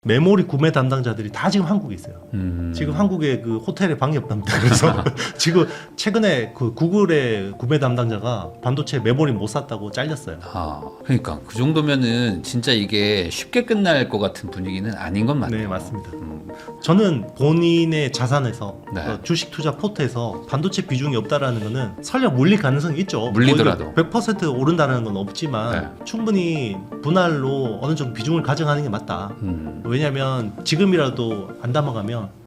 메모리 구매 담당자들이 다 지금 한국에 있어요. 지금 한국에 그 호텔에 방이 없답니다. 그래서 지금 최근에 그 구글의 구매 담당자가 반도체 메모리 못 샀다고 잘렸어요. 그러니까 그 정도면은 진짜 이게 쉽게 끝날 것 같은 분위기는 아닌 건 맞네요. 네, 맞습니다. 저는 본인의 자산에서 네. 주식 투자 포트에서 반도체 비중이 없다라는 거는 설령 물릴 가능성이 있죠. 물리더라도 100% 오른다는 건 없지만 충분히 분할로 어느 정도 비중을 가져가는 게 맞다. 왜냐하면 지금이라도 안 담아가면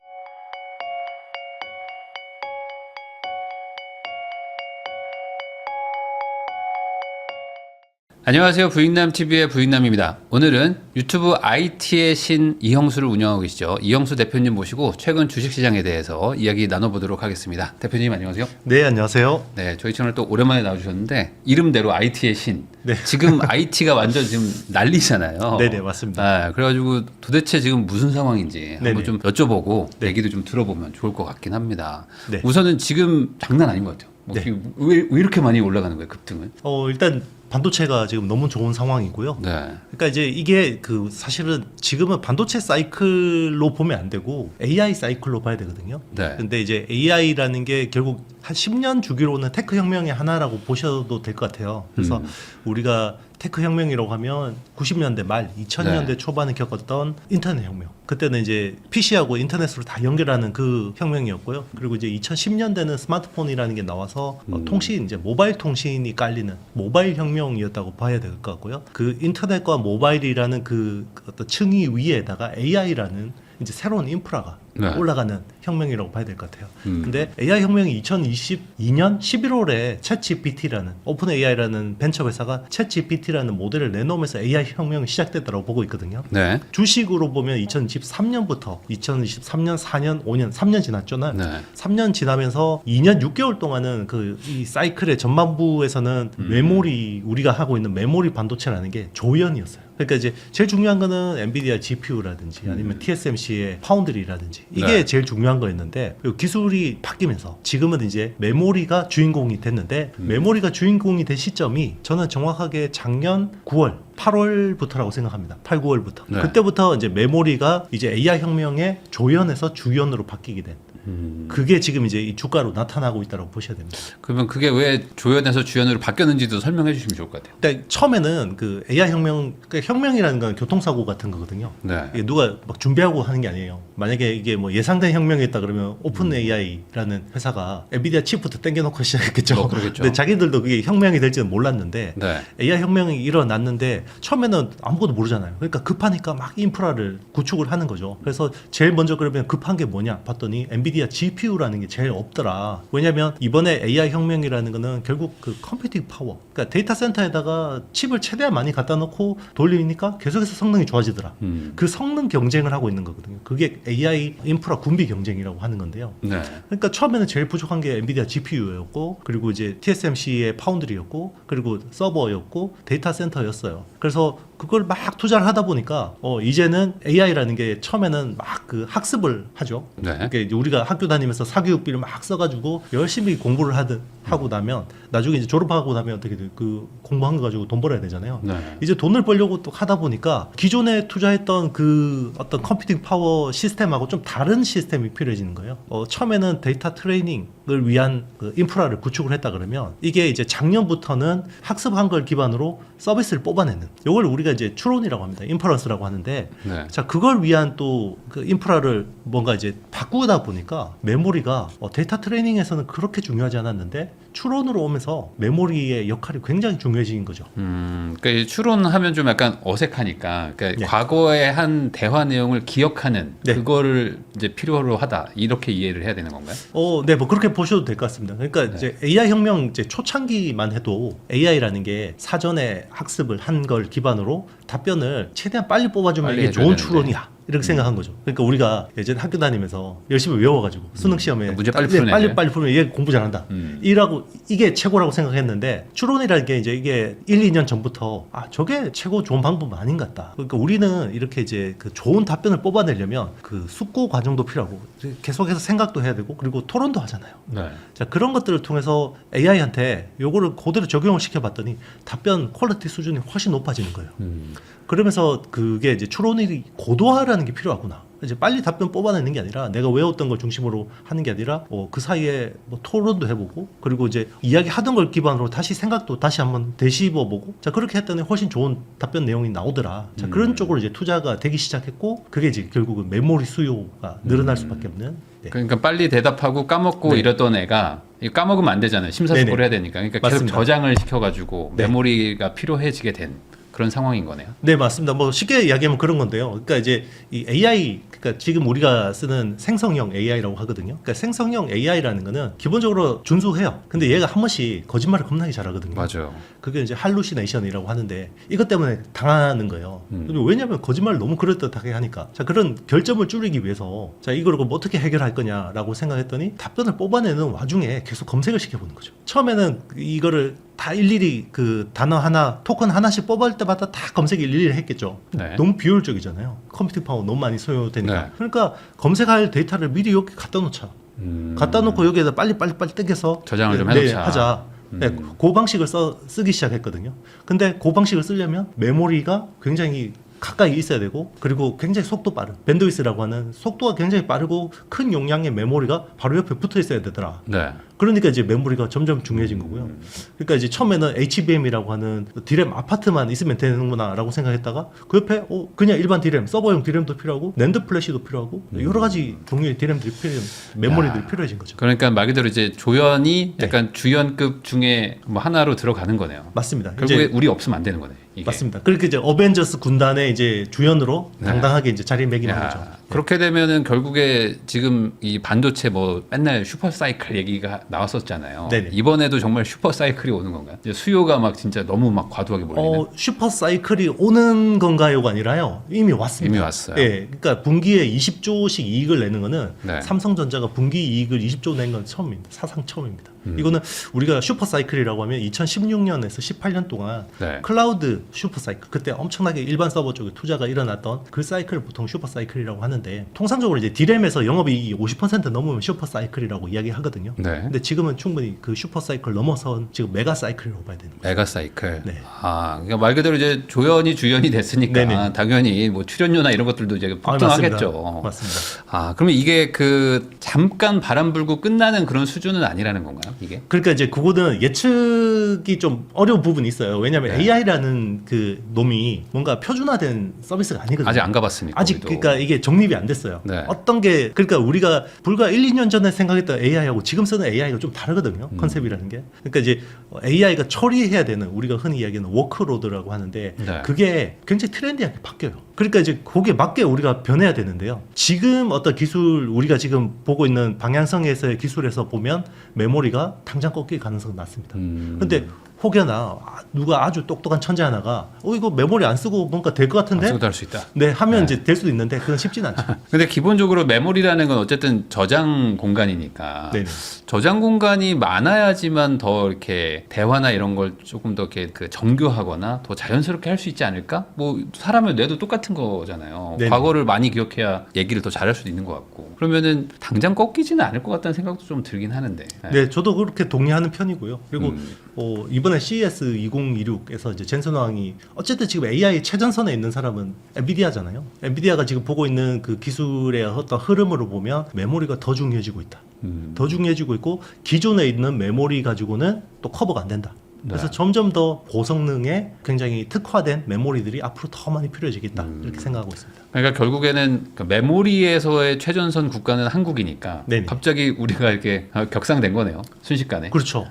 안녕하세요. 부익남TV의 부익남입니다. 오늘은 유튜브 IT의 신 이형수를 운영하고 계시죠. 이형수 대표님 모시고 최근 주식시장에 대해서 이야기 나눠보도록 하겠습니다. 대표님 안녕하세요. 네, 안녕하세요. 네, 저희 채널 또 오랜만에 나와주셨는데 이름대로 IT의 신. 네. 지금 IT가 완전 지금 난리잖아요. 네네, 맞습니다. 그래가지고 도대체 지금 무슨 상황인지 한번 네네. 좀 여쭤보고 네. 얘기도 좀 들어보면 좋을 것 같긴 합니다. 네. 우선은 지금 장난 아닌 것 같아요. 네. 왜 이렇게 많이 올라가는 거예요, 급등은? 일단 반도체가 지금 너무 좋은 상황이고요. 네. 그러니까 이제 이게 그 사실은 지금은 반도체 사이클로 보면 안 되고 AI 사이클로 봐야 되거든요. 네. 근데 이제 AI라는 게 결국 한 10년 주기로는 테크 혁명의 하나라고 보셔도 될 것 같아요. 그래서 우리가 테크 혁명이라고 하면 90년대 말, 2000년대 네. 초반에 겪었던 인터넷 혁명. 그때는 이제 PC하고 인터넷으로 다 연결하는 그 혁명이었고요. 그리고 이제 2010년대는 스마트폰이라는 게 나와서 통신, 이제 모바일 통신이 깔리는 모바일 혁명이었다고 봐야 될 것 같고요. 그 인터넷과 모바일이라는 그 어떤 층위 위에다가 AI라는 이제 새로운 인프라가 네. 올라가는 혁명이라고 봐야 될 것 같아요. 근데 AI 혁명이 2022년 11월에 챗GPT라는 오픈 AI라는 벤처 회사가 챗GPT라는 모델을 내놓으면서 AI 혁명이 시작됐다고 보고 있거든요. 네. 주식으로 보면 2023년부터 2023년, 4년, 5년, 3년 지났죠. 네. 3년 지나면서 2년 6개월 동안은 그 이 사이클의 전반부에서는 메모리 우리가 하고 있는 메모리 반도체라는 게 조연이었어요. 그러니까 이제 제일 중요한 거는 엔비디아 GPU라든지 아니면 TSMC의 파운드리라든지 이게 네. 제일 중요한 거였는데 기술이 바뀌면서 지금은 이제 메모리가 주인공이 됐는데 메모리가 주인공이 된 시점이 저는 정확하게 작년 9월 8월부터라고 생각합니다. 8, 9월부터. 네. 그때부터 이제 메모리가 이제 AI 혁명의 조연에서 주연으로 바뀌게 된. 그게 지금 이제 이 주가로 나타나고 있다고 보셔야 됩니다. 그러면 그게 왜 조연에서 주연으로 바뀌었는지도 설명해 주시면 좋을 것 같아요. 근데 처음에는 그 AI 혁명, 그러니까 혁명이라는 건 교통사고 같은 거거든요. 네. 이게 누가 막 준비하고 하는 게 아니에요. 만약에 이게 뭐 예상된 혁명이었다 그러면 오픈 AI라는 회사가 엔비디아 칩부터 땡겨놓고 시작했겠죠. 그러겠죠. 근데 자기들도 그게 혁명이 될지는 몰랐는데 네. AI 혁명이 일어났는데 처음에는 아무것도 모르잖아요. 그러니까 급하니까 막 인프라를 구축을 하는 거죠. 그래서 제일 먼저 그러면 급한 게 뭐냐 봤더니 엔비디아 GPU라는 게 제일 없더라. 왜냐면 이번에 AI 혁명이라는 거는 결국 그 컴퓨팅 파워, 그러니까 데이터 센터에다가 칩을 최대한 많이 갖다 놓고 돌리니까 계속해서 성능이 좋아지더라. 그 성능 경쟁을 하고 있는 거거든요. 그게 AI 인프라 군비 경쟁이라고 하는 건데요. 네. 그러니까 처음에는 제일 부족한 게 엔비디아 GPU였고, 그리고 이제 TSMC의 파운드리였고, 그리고 서버였고, 데이터 센터였어요. 그래서 그걸 막 투자를 하다 보니까 이제는 AI라는 게 처음에는 막 그 학습을 하죠. 네. 그러니까 우리가 학교 다니면서 사교육비를 막 써가지고 열심히 공부를 하고 나면 나중에 이제 졸업하고 나면 어떻게 돼? 그 공부한 거 가지고 돈 벌어야 되잖아요. 네. 이제 돈을 벌려고 또 하다 보니까 기존에 투자했던 그 어떤 컴퓨팅 파워 시스템하고 좀 다른 시스템이 필요해지는 거예요. 처음에는 데이터 트레이닝을 위한 그 인프라를 구축을 했다 그러면 이게 이제 작년부터는 학습한 걸 기반으로 서비스를 뽑아내는, 이걸 우리가 이제 추론이라고 합니다. 인퍼런스라고 하는데, 네. 자 그걸 위한 또 그 인프라를 뭔가 이제 바꾸다 보니까 메모리가 데이터 트레이닝에서는 그렇게 중요하지 않았는데 추론으로 오면서 메모리의 역할이 굉장히 중요해진 거죠. 그러니까 이 추론하면 좀 약간 어색하니까, 그러니까 네. 과거에 한 대화 내용을 기억하는 네. 그거를 이제 필요로 하다 이렇게 이해를 해야 되는 건가요? 네, 뭐 그렇게 보셔도 될 것 같습니다. 그러니까 이제 AI 혁명 이제 초창기만 해도 AI라는 게 사전에 학습을 한 걸 기반으로 답변을 최대한 빨리 뽑아주면 빨리 이게 해줘야 좋은 되는데. 추론이야. 이렇게 생각한 거죠. 그러니까 우리가 예전에 학교 다니면서 열심히 외워가지고 수능 시험에 문제 빨리 푸는 애들. 빨리 풀면 얘 공부 잘한다. 이라고 이게 최고라고 생각했는데 추론이라는 게 이제 이게 1, 2년 전부터 저게 최고 좋은 방법 아닌 것 같다. 그러니까 우리는 이렇게 이제 그 좋은 답변을 뽑아내려면 그 숙고 과정도 필요하고 계속해서 생각도 해야 되고 그리고 토론도 하잖아요. 네. 자, 그런 것들을 통해서 AI한테 요거를 그대로 적용을 시켜봤더니 답변 퀄리티 수준이 훨씬 높아지는 거예요. 그러면서 그게 이제 추론이 고도화라는 게 필요하구나. 이제 빨리 답변 뽑아내는 게 아니라 내가 외웠던 걸 중심으로 하는 게 아니라 그 사이에 뭐 토론도 해보고 그리고 이제 이야기하던 걸 기반으로 다시 생각도 다시 한번 되씹어보고 자 그렇게 했더니 훨씬 좋은 답변 내용이 나오더라. 자 그런 쪽으로 이제 투자가 되기 시작했고 그게 이제 결국은 메모리 수요가 늘어날 수밖에 없는. 네. 그러니까 빨리 대답하고 까먹고 네. 이랬던 애가 이거 까먹으면 안 되잖아요. 심사숙고를 네네. 해야 되니까. 그러니까 계속 맞습니다. 저장을 시켜가지고 네. 메모리가 필요해지게 된 그런 상황인 거네요. 네, 맞습니다. 뭐 쉽게 이야기하면 그런 건데요. 그러니까 이제 이 AI, 그러니까 지금 우리가 쓰는 생성형 AI라고 하거든요. 그러니까 생성형 AI라는 거는 기본적으로 준수해요. 근데 얘가 한 번씩 거짓말을 겁나게 잘하거든요. 맞아요. 그게 이제 할루시네이션이라고 하는데 이것 때문에 당하는 거예요. 그리고 왜냐하면 거짓말을 너무 그럴듯하게 하니까. 자, 그런 결점을 줄이기 위해서 자, 이걸 그럼 어떻게 해결할 거냐라고 생각했더니 답변을 뽑아내는 와중에 계속 검색을 시켜보는 거죠. 처음에는 이거를 다 일일이 그 단어 하나, 토큰 하나씩 뽑을 때마다 다 검색 일일이 했겠죠. 네. 너무 비효율적이잖아요. 컴퓨팅 파워 너무 많이 소요되니까. 네. 그러니까 검색할 데이터를 미리 여기 갖다 놓자. 갖다 놓고 여기에다 빨리 땡겨서 저장을 좀 네, 해놓자. 하자. 네, 그 방식을 쓰기 시작했거든요. 근데 그 방식을 쓰려면 메모리가 굉장히 가까이 있어야 되고 그리고 굉장히 속도 빠른 밴드위스라고 하는 속도가 굉장히 빠르고 큰 용량의 메모리가 바로 옆에 붙어 있어야 되더라. 네. 그러니까 이제 메모리가 점점 중요해진 거고요. 그러니까 이제 처음에는 HBM이라고 하는 디램 아파트만 있으면 되는구나라고 생각했다가 그 옆에 그냥 일반 디램, 서버용 디램도 필요하고 낸드 플래시도 필요하고 여러 가지 종류의 디램들이 메모리들이 필요해진 거죠. 그러니까 말 그대로 이제 조연이 네. 약간 주연급 중에 뭐 하나로 들어가는 거네요. 맞습니다. 결국에 이제 우리 없으면 안 되는 거네. 이게. 맞습니다. 그렇게 이제 어벤져스 군단의 이제 주연으로 네. 당당하게 이제 자리매김한 야, 거죠. 그렇게 되면은 결국에 지금 이 반도체 뭐 맨날 슈퍼 사이클 얘기가 나왔었잖아요. 네네. 이번에도 정말 슈퍼 사이클이 오는 건가요? 이제 수요가 막 진짜 너무 막 과도하게 몰리는. 슈퍼 사이클이 오는 건가요가 아니라요. 이미 왔습니다. 이미 왔어요. 예. 그러니까 분기에 20조씩 이익을 내는 거는 네. 삼성전자가 분기 이익을 20조 낸 건 처음입니다. 사상 처음입니다. 이거는 우리가 슈퍼 사이클이라고 하면 2016년에서 18년 동안 네. 클라우드 슈퍼 사이클 그때 엄청나게 일반 서버 쪽에 투자가 일어났던 그 사이클을 보통 슈퍼 사이클이라고 하는데 통상적으로 이제 디램에서 영업이익이 50% 넘으면 슈퍼 사이클이라고 이야기하거든요. 네. 근데 지금은 충분히 그 슈퍼 사이클 넘어선 지금 메가 사이클이라고 봐야 되는 거예요. 메가 사이클. 네. 아, 그러니까 말 그대로 이제 조연이 주연이 됐으니까 네네. 당연히 뭐 출연료나 이런 것들도 이제 폭등하겠죠. 맞습니다. 아, 그러면 이게 그 잠깐 바람 불고 끝나는 그런 수준은 아니라는 건가요? 이게? 그러니까 이제 그거는 예측이 좀 어려운 부분이 있어요. 왜냐하면 네. AI라는 그 놈이 뭔가 표준화된 서비스가 아니거든요. 아직 안 가봤으니까. 아직 우리도. 그러니까 이게 정립이 안 됐어요. 네. 어떤 게 그러니까 우리가 불과 1, 2년 전에 생각했던 AI하고 지금 쓰는 AI가 좀 다르거든요. 컨셉이라는 게. 그러니까 이제 AI가 처리해야 되는 우리가 흔히 이야기하는 워크로드라고 하는데 네. 그게 굉장히 트렌디하게 바뀌어요. 그러니까 이제 거기에 맞게 우리가 변해야 되는데요. 지금 어떤 기술 우리가 지금 보고 있는 방향성에서의 기술에서 보면 메모리가 당장 꺾일 가능성은 낮습니다. 근데 혹여나 누가 아주 똑똑한 천재 하나가 이거 메모리 안 쓰고 뭔가 될 것 같은데 쓰고도 할 수 있다. 네 하면 네. 이제 될 수도 있는데 그건 쉽지는 않죠. 근데 기본적으로 메모리라는 건 어쨌든 저장 공간이니까 네네. 저장 공간이 많아야지만 더 이렇게 대화나 이런 걸 조금 더 이렇게 그 정교하거나 더 자연스럽게 할 수 있지 않을까? 뭐 사람의 뇌도 똑같은 거잖아요. 네네. 과거를 많이 기억해야 얘기를 더 잘할 수도 있는 것 같고 그러면은 당장 꺾이지는 않을 것 같다는 생각도 좀 들긴 하는데. 네, 저도 그렇게 동의하는 편이고요. 그리고 이번에 CES 2026에서 이제 젠슨 왕이 어쨌든 지금 AI 최전선에 있는 사람은 엔비디아잖아요. 엔비디아가 지금 보고 있는 그 기술의 어떤 흐름으로 보면 메모리가 더 중요해지고 있다. 더 중요해지고 있고 기존에 있는 메모리 가지고는 또 커버가 안 된다. 그래서 네. 점점 더 고성능의 굉장히 특화된 메모리들이 앞으로 더 많이 필요해지겠다 이렇게 생각하고 있습니다. 그러니까 결국에는 그 메모리에서의 최전선 국가는 한국이니까 네네. 갑자기 우리가 이렇게 격상된 거네요. 순식간에. 그렇죠.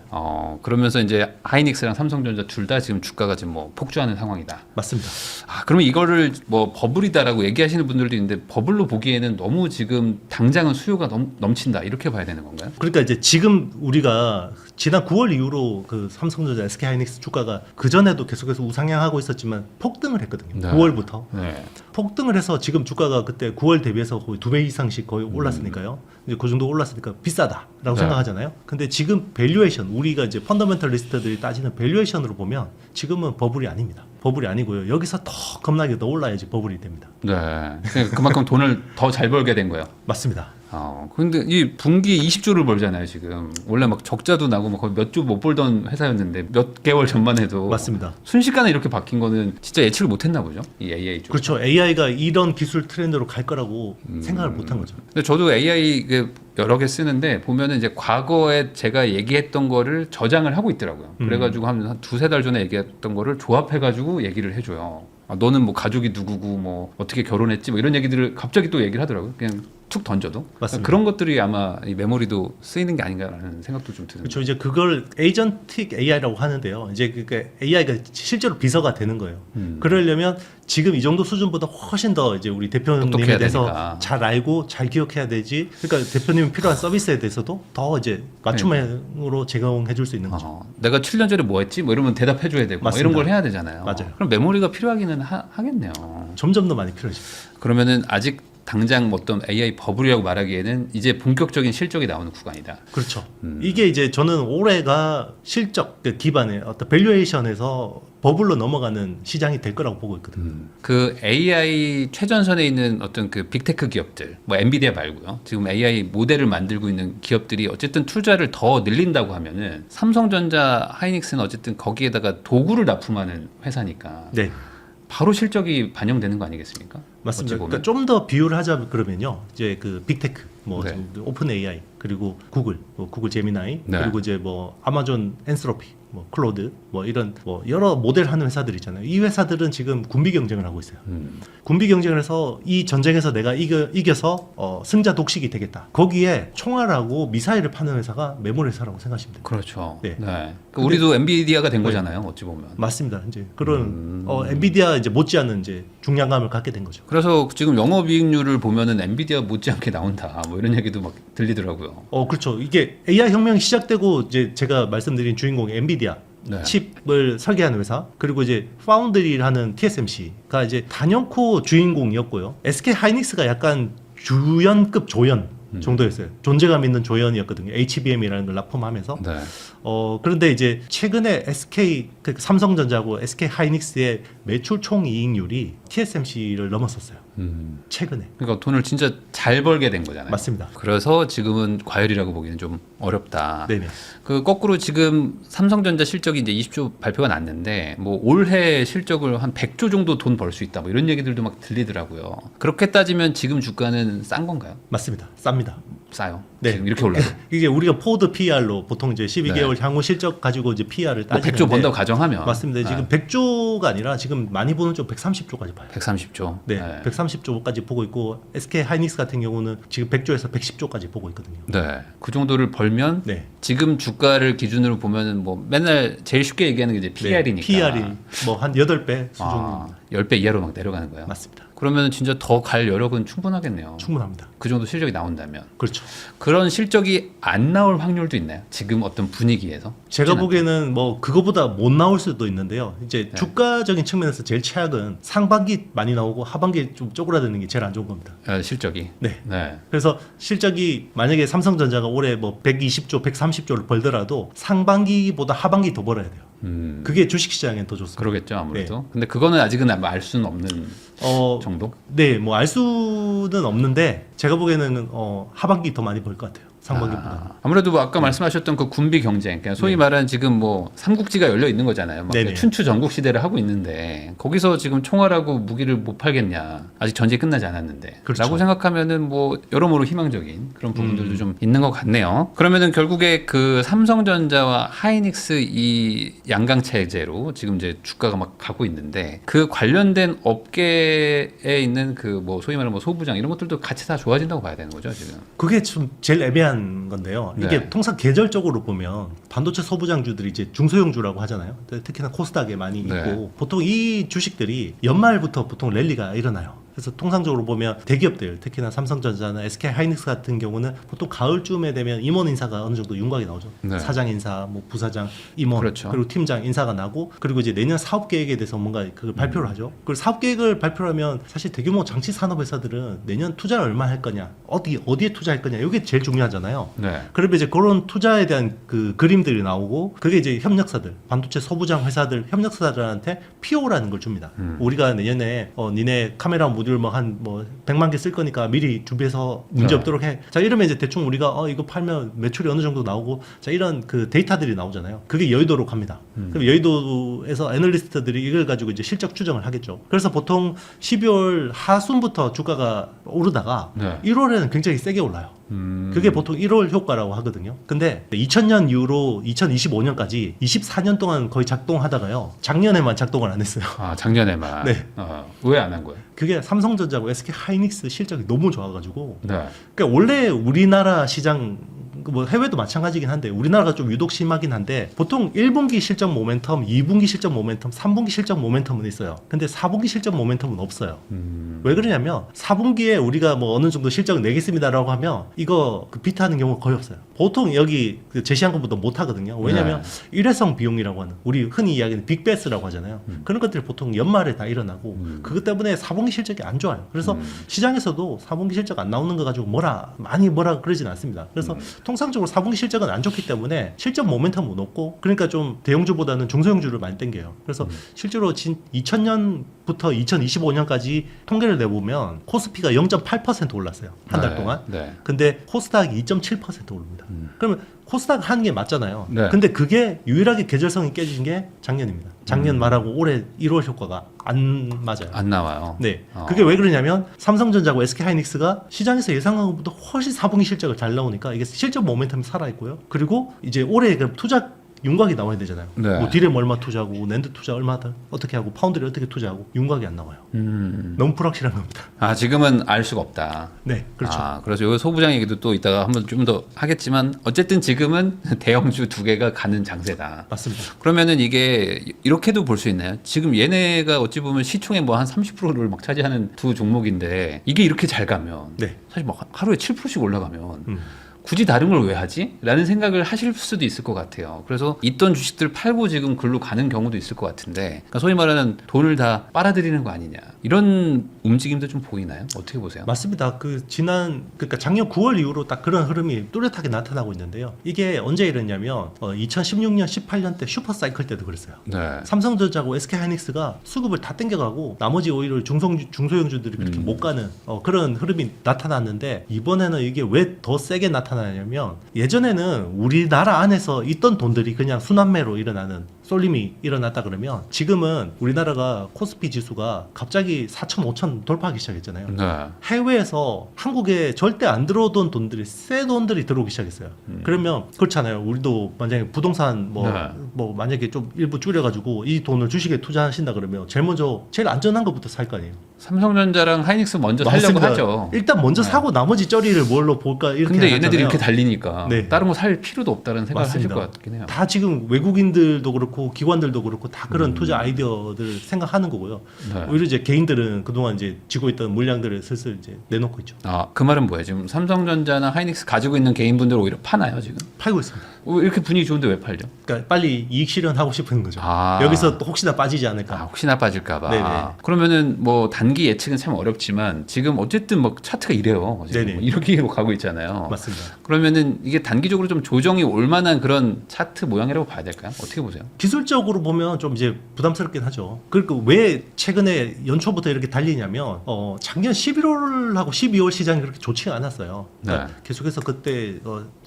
그러면서 이제 하이닉스랑 삼성전자 둘 다 지금 주가가 지금 뭐 폭주하는 상황이다. 맞습니다. 아, 그러면 이거를 뭐 버블이다라고 얘기하시는 분들도 있는데 버블로 보기에는 너무 지금 당장은 수요가 넘친다 이렇게 봐야 되는 건가요? 그러니까 이제 지금 우리가 지난 9월 이후로 그 삼성전자, SK하이닉스 주가가 그 전에도 계속해서 우상향하고 있었지만 폭등을 했거든요. 네. 9월부터 네. 폭등을 해서 지금 주가가 그때 9월 대비해서 거의 2배 이상씩 거의 올랐으니까요. 이제 그 정도 올랐으니까 비싸다라고 네. 생각하잖아요. 근데 지금 밸류에이션 우리가 이제 펀더멘털리스트들이 따지는 밸류에이션으로 보면 지금은 버블이 아닙니다. 버블이 아니고요. 여기서 더 겁나게 더 올라야지 버블이 됩니다. 네. 그러니까 그만큼 돈을 더 잘 벌게 된 거예요. 맞습니다. 근데 이 분기 20조를 벌잖아요, 지금. 원래 막 적자도 나고 막 거의 몇 조 못 벌던 회사였는데 몇 개월 전만 해도 맞습니다. 순식간에 이렇게 바뀐 거는 진짜 예측을 못 했나 보죠. 이 AI 쪽. 그렇죠. AI가 이런 기술 트렌드로 갈 거라고 생각을 못 한 거죠. 근데 저도 AI 여러 개 쓰는데 보면은 이제 과거에 제가 얘기했던 거를 저장을 하고 있더라고요. 그래가지고 한 두세 달 전에 얘기했던 거를 조합해가지고 얘기를 해줘요. 너는 뭐 가족이 누구고 뭐 어떻게 결혼했지 뭐 이런 얘기들을 갑자기 또 얘기를 하더라고요. 그냥 툭 던져도. 맞습니다. 그런 것들이 아마 이 메모리도 쓰이는 게 아닌가라는 생각도 좀 드는데. 그렇죠. 이제 그걸 에이전틱 AI라고 하는데요. 이제 그러니까 AI가 실제로 비서가 되는 거예요. 그러려면 지금 이 정도 수준보다 훨씬 더 이제 우리 대표님에 똑똑해야 대해서 되니까. 잘 알고 잘 기억해야 되지. 그러니까 대표님이 필요한 서비스에 대해서도 더 이제 맞춤형으로 제공해 줄 수 있는 거죠. 내가 7년 전에 뭐 했지? 뭐 이러면 대답해 줘야 되고 뭐 이런 맞습니다. 걸 해야 되잖아요. 맞아요. 그럼 메모리가 필요하기는 하겠네요. 점점 더 많이 필요해집니다. 그러면은 아직 당장 어떤 AI 버블이라고 말하기에는 이제 본격적인 실적이 나오는 구간이다. 그렇죠. 이게 이제 저는 올해가 실적 기반의 어떤 밸류에이션에서 버블로 넘어가는 시장이 될 거라고 보고 있거든요. 그 AI 최전선에 있는 어떤 그 빅테크 기업들, 뭐 엔비디아 말고요. 지금 AI 모델을 만들고 있는 기업들이 어쨌든 투자를 더 늘린다고 하면은 삼성전자, 하이닉스는 어쨌든 거기에다가 도구를 납품하는 회사니까 네. 바로 실적이 반영되는 거 아니겠습니까? 맞습니다. 어찌 보면. 그러니까 좀 더 비유를 하자 그러면요. 이제 그 빅테크, 뭐 네. 지금 오픈 AI 그리고 구글, 뭐 구글 제미나이 네. 그리고 이제 뭐 아마존 엔스로피, 뭐 클로드, 뭐 이런 뭐 여러 모델 하는 회사들 있잖아요. 이 회사들은 지금 군비 경쟁을 하고 있어요. 군비 경쟁을 해서 이 전쟁에서 내가 이겨서 승자 독식이 되겠다. 거기에 총알하고 미사일을 파는 회사가 메모리 회사라고 생각하시면 돼요. 그렇죠. 네. 그러니까 우리도 엔비디아가 된 거잖아요. 어찌 보면. 맞습니다. 이제 그런 엔비디아 이제 못지않은 이제 중량감을 갖게 된 거죠. 그래서 지금 영업이익률을 보면은 엔비디아 못지않게 나온다. 뭐 이런 얘기도 막 들리더라고요. 그렇죠. 이게 AI 혁명이 시작되고 이제 제가 말씀드린 주인공이 엔비디아 네. 칩을 설계하는 회사 그리고 이제 파운드리라는 TSMC가 이제 단연코 주인공이었고요. SK 하이닉스가 약간 주연급 조연 정도였어요. 존재감 있는 조연이었거든요. HBM이라는 걸 납품하면서. 네. 그런데 이제 최근에 SK 그러니까 삼성전자하고 SK 하이닉스의 매출 총이익률이 TSMC를 넘었었어요. 최근에. 그러니까 돈을 진짜 잘 벌게 된 거잖아요. 맞습니다. 그래서 지금은 과열이라고 보기는 좀 어렵다. 네네. 그 거꾸로 지금 삼성전자 실적이 이제 20조 발표가 났는데 뭐 올해 실적을 한 100조 정도 돈 벌 수 있다. 뭐 이런 얘기들도 막 들리더라고요. 그렇게 따지면 지금 주가는 싼 건가요? 맞습니다. 쌉니다. 싸요. 네. 지금 이렇게 올라도. 이게 우리가 포드 PR로 보통 이제 12개월 네. 향후 실적 가지고 이제 PR을 뭐 따지는데 100조 번다고 가정하면 맞습니다. 지금 100조가 아니라 지금 많이 보는 쪽 130조까지 봐요. 130조. 네, 130조까지 보고 있고 SK 하이닉스 같은 경우는 지금 100조에서 110조까지 보고 있거든요. 네. 그 정도를 벌면 네. 지금 주가를 기준으로 보면은 뭐 맨날 제일 쉽게 얘기하는 게 이제 PR이니까. PR이 뭐 한 8배 수준. 10배 이하로 막 내려가는 거예요. 맞습니다. 그러면 진짜 더 갈 여력은 충분하겠네요. 충분합니다. 그 정도 실적이 나온다면. 그렇죠. 그런 실적이 안 나올 확률도 있나요? 지금 어떤 분위기에서? 제가 쉽진 보기에는 뭐 그거보다 못 나올 수도 있는데요. 이제 네. 주가적인 측면에서 제일 최악은 상반기 많이 나오고 하반기 좀 쪼그라드는 게 제일 안 좋은 겁니다. 않아요? 실적이. 네. 네. 그래서 실적이 만약에 삼성전자가 올해 뭐 120조, 130조를 벌더라도 상반기보다 하반기 더 벌어야 돼요. 그게 주식시장엔 더 좋습니다. 그러겠죠 아무래도. 근데 그거는 아직은 알 수는 없는 정도? 네, 뭐 알 수는 없는데 제가 보기에는 하반기 더 많이 벌 것 같아요. 상반기보다. 아무래도 뭐 아까 말씀하셨던 그 군비 경쟁, 그냥 소위 말하는 지금 뭐 삼국지가 열려 있는 거잖아요. 막 네네. 춘추 전국 시대를 하고 있는데 거기서 지금 총알하고 무기를 못 팔겠냐? 아직 전쟁이 끝나지 않았는데. 그렇죠. 라고 생각하면은 뭐 여러모로 희망적인 그런 부분들도 좀 있는 것 같네요. 그러면은 결국에 그 삼성전자와 하이닉스 이 양강 체제로 지금 이제 주가가 막 가고 있는데 그 관련된 업계에 있는 그 뭐 소위 말하는 뭐 소부장 이런 것들도 같이 다 좋아진다고 봐야 되는 거죠 지금. 그게 좀 제일 애매한 건데요. 이게 네. 통상 계절적으로 보면 반도체 소부장주들이 이제 중소형주라고 하잖아요. 특히나 코스닥에 많이 네. 있고 보통 이 주식들이 연말부터 보통 랠리가 일어나요. 그래서 통상적으로 보면 대기업들, 특히나 삼성전자나 SK 하이닉스 같은 경우는 보통 가을쯤에 되면 임원 인사가 어느 정도 윤곽이 나오죠. 네. 사장 인사, 뭐 부사장, 임원, 그렇죠. 그리고 팀장 인사가 나고 그리고 이제 내년 사업 계획에 대해서 뭔가 그걸 발표를 하죠. 그리고 사업 계획을 발표하면 사실 대규모 장치 산업 회사들은 내년 투자를 얼마 할 거냐, 어디에 투자할 거냐, 이게 제일 중요하잖아요. 네. 그러면 이제 그런 투자에 대한 그 그림들이 나오고 그게 이제 협력사들, 반도체 소부장 회사들, 협력사들한테 PO라는 걸 줍니다. 우리가 내년에 니네 카메라 모듈 모듈 뭐 한 뭐 100만 개 쓸 거니까 미리 준비해서 문제 네. 없도록 해. 자 이러면 이제 대충 우리가 이거 팔면 매출이 어느 정도 나오고 자 이런 그 데이터들이 나오잖아요. 그게 여의도로 갑니다. 그럼 여의도에서 애널리스트들이 이걸 가지고 이제 실적 추정을 하겠죠. 그래서 보통 12월 하순부터 주가가 오르다가 네. 1월에는 굉장히 세게 올라요. 그게 보통 1월 효과라고 하거든요. 근데 2000년 이후로 2025년까지 24년 동안 거의 작동하다가요. 작년에만 작동을 안 했어요. 아 작년에만. 네. 왜 안 한 거예요? 그게 삼성전자하고 SK 하이닉스 실적이 너무 좋아가지고. 네. 그러니까 원래 우리나라 시장 뭐 해외도 마찬가지긴 한데 우리나라가 좀 유독 심하긴 한데 보통 1분기 실적 모멘텀, 2분기 실적 모멘텀, 3분기 실적 모멘텀은 있어요. 근데 4분기 실적 모멘텀은 없어요. 왜 그러냐면 4분기에 우리가 뭐 어느 정도 실적을 내겠습니다라고 하면 이거 그 비트하는 경우가 거의 없어요. 보통 여기 그 제시한 것보다 못 하거든요. 왜냐면 일회성 비용이라고 하는 우리 흔히 이야기하는 빅베스라고 하잖아요. 그런 것들이 보통 연말에 다 일어나고 그것 때문에 4분기 실적이 안 좋아요. 그래서 시장에서도 4분기 실적 안 나오는 거 가지고 많이 뭐라 그러진 않습니다. 그래서 통상적으로 4분기 실적은 안 좋기 때문에 실적 모멘텀은 높고 그러니까 좀 대형주보다는 중소형주를 많이 땡겨요. 그래서 실제로 2000년부터 2025년까지 통계를 내보면 코스피가 0.8% 올랐어요. 한 달 동안. 네. 근데 코스닥이 2.7% 오릅니다. 그러면 코스닥 하는 게 맞잖아요. 네. 근데 그게 유일하게 계절성이 깨진 게 작년입니다. 작년 말하고 올해 1월 효과가 안 맞아요. 안 나와요. 네. 그게 왜 그러냐면 삼성전자하고 SK하이닉스가 시장에서 예상한 것보다 훨씬 4분기 실적을 잘 나오니까 이게 실적 모멘텀이 살아있고요. 그리고 이제 올해 그 투자 윤곽이 나와야 되잖아요. 네. 뭐 디램 얼마 투자하고 낸드 투자 얼마 어떻게 하고 파운드리 어떻게 투자하고 윤곽이 안 나와요. 너무 불확실한 겁니다. 아 지금은 알 수가 없다. 네, 그렇죠. 아, 그래서 요 소부장 얘기도 또 이따가 한번 좀 더 하겠지만 어쨌든 지금은 대형주 두 개가 가는 장세다. 맞습니다. 그러면은 이게 이렇게도 볼 수 있나요? 지금 얘네가 어찌 보면 시총의 뭐 한 30%를 막 차지하는 두 종목인데 이게 이렇게 잘 가면 네. 사실 막 하루에 7%씩 올라가면 굳이 다른 걸 왜 하지? 라는 생각을 하실 수도 있을 것 같아요. 그래서 있던 주식들 팔고 지금 글로 가는 경우도 있을 것 같은데 그러니까 소위 말하는 돈을 다 빨아들이는 거 아니냐 이런 움직임도 좀 보이나요? 어떻게 보세요? 맞습니다. 그러니까 작년 9월 이후로 딱 그런 흐름이 뚜렷하게 나타나고 있는데요. 이게 언제 이랬냐면 2016년, 18년 때 슈퍼 사이클 때도 그랬어요. 네. 삼성전자하고 SK하이닉스가 수급을 다 땡겨가고 나머지 오히려 중소형주들이 그렇게 못 가는 그런 흐름이 나타났는데 이번에는 이게 왜 더 세게 나타나냐면 예전에는 우리나라 안에서 있던 돈들이 그냥 순환매로 일어나는 쏠림이 일어났다 그러면 지금은 우리나라가 코스피 지수가 갑자기 4천, 5천 돌파하기 시작했잖아요. 네. 해외에서 한국에 절대 안 들어오던 돈들이 새 돈들이 들어오기 시작했어요. 그러면 그렇잖아요. 우리도 만약에 부동산 뭐 만약에 좀 일부 줄여가지고 이 돈을 주식에 투자하신다 그러면 제일 안전한 것부터 살 거 아니에요. 삼성전자랑 하이닉스 먼저 살려고 맞습니다. 하죠. 일단 먼저 사고 나머지 쩌리를 뭘로 볼까 이렇게 근데 얘네들이 하잖아요. 이렇게 달리니까 네. 다른 거 살 필요도 없다는 생각을 맞습니다. 하실 것 같긴 해요. 다 지금 외국인들도 그렇고 기관들도 그렇고 다 그런 투자 아이디어들 생각하는 거고요. 네. 오히려 이제 개인들은 그동안 이제 쥐고 있던 물량들을 슬슬 이제 내놓고 있죠. 아, 그 말은 뭐예요? 지금 삼성전자나 하이닉스 가지고 있는 개인분들 오히려 파나요, 지금? 팔고 있습니다. 이렇게 분위기 좋은데 왜 팔죠? 그러니까 빨리 이익 실현하고 싶은 거죠. 아. 여기서 또 혹시나 빠지지 않을까. 혹시나 빠질까봐. 네네. 그러면은 뭐 단기 예측은 참 어렵지만 지금 어쨌든 뭐 차트가 이래요. 지금 네네. 뭐 이렇게로 가고 있잖아요. 맞습니다. 그러면은 이게 단기적으로 좀 조정이 올 만한 그런 차트 모양이라고 봐야 될까요? 어떻게 보세요? 기술적으로 보면 좀 이제 부담스럽긴 하죠. 그러니까 왜 최근에 연초부터 이렇게 달리냐면 작년 11월하고 12월 시장이 그렇게 좋지가 않았어요. 그러니까 네. 계속해서 그때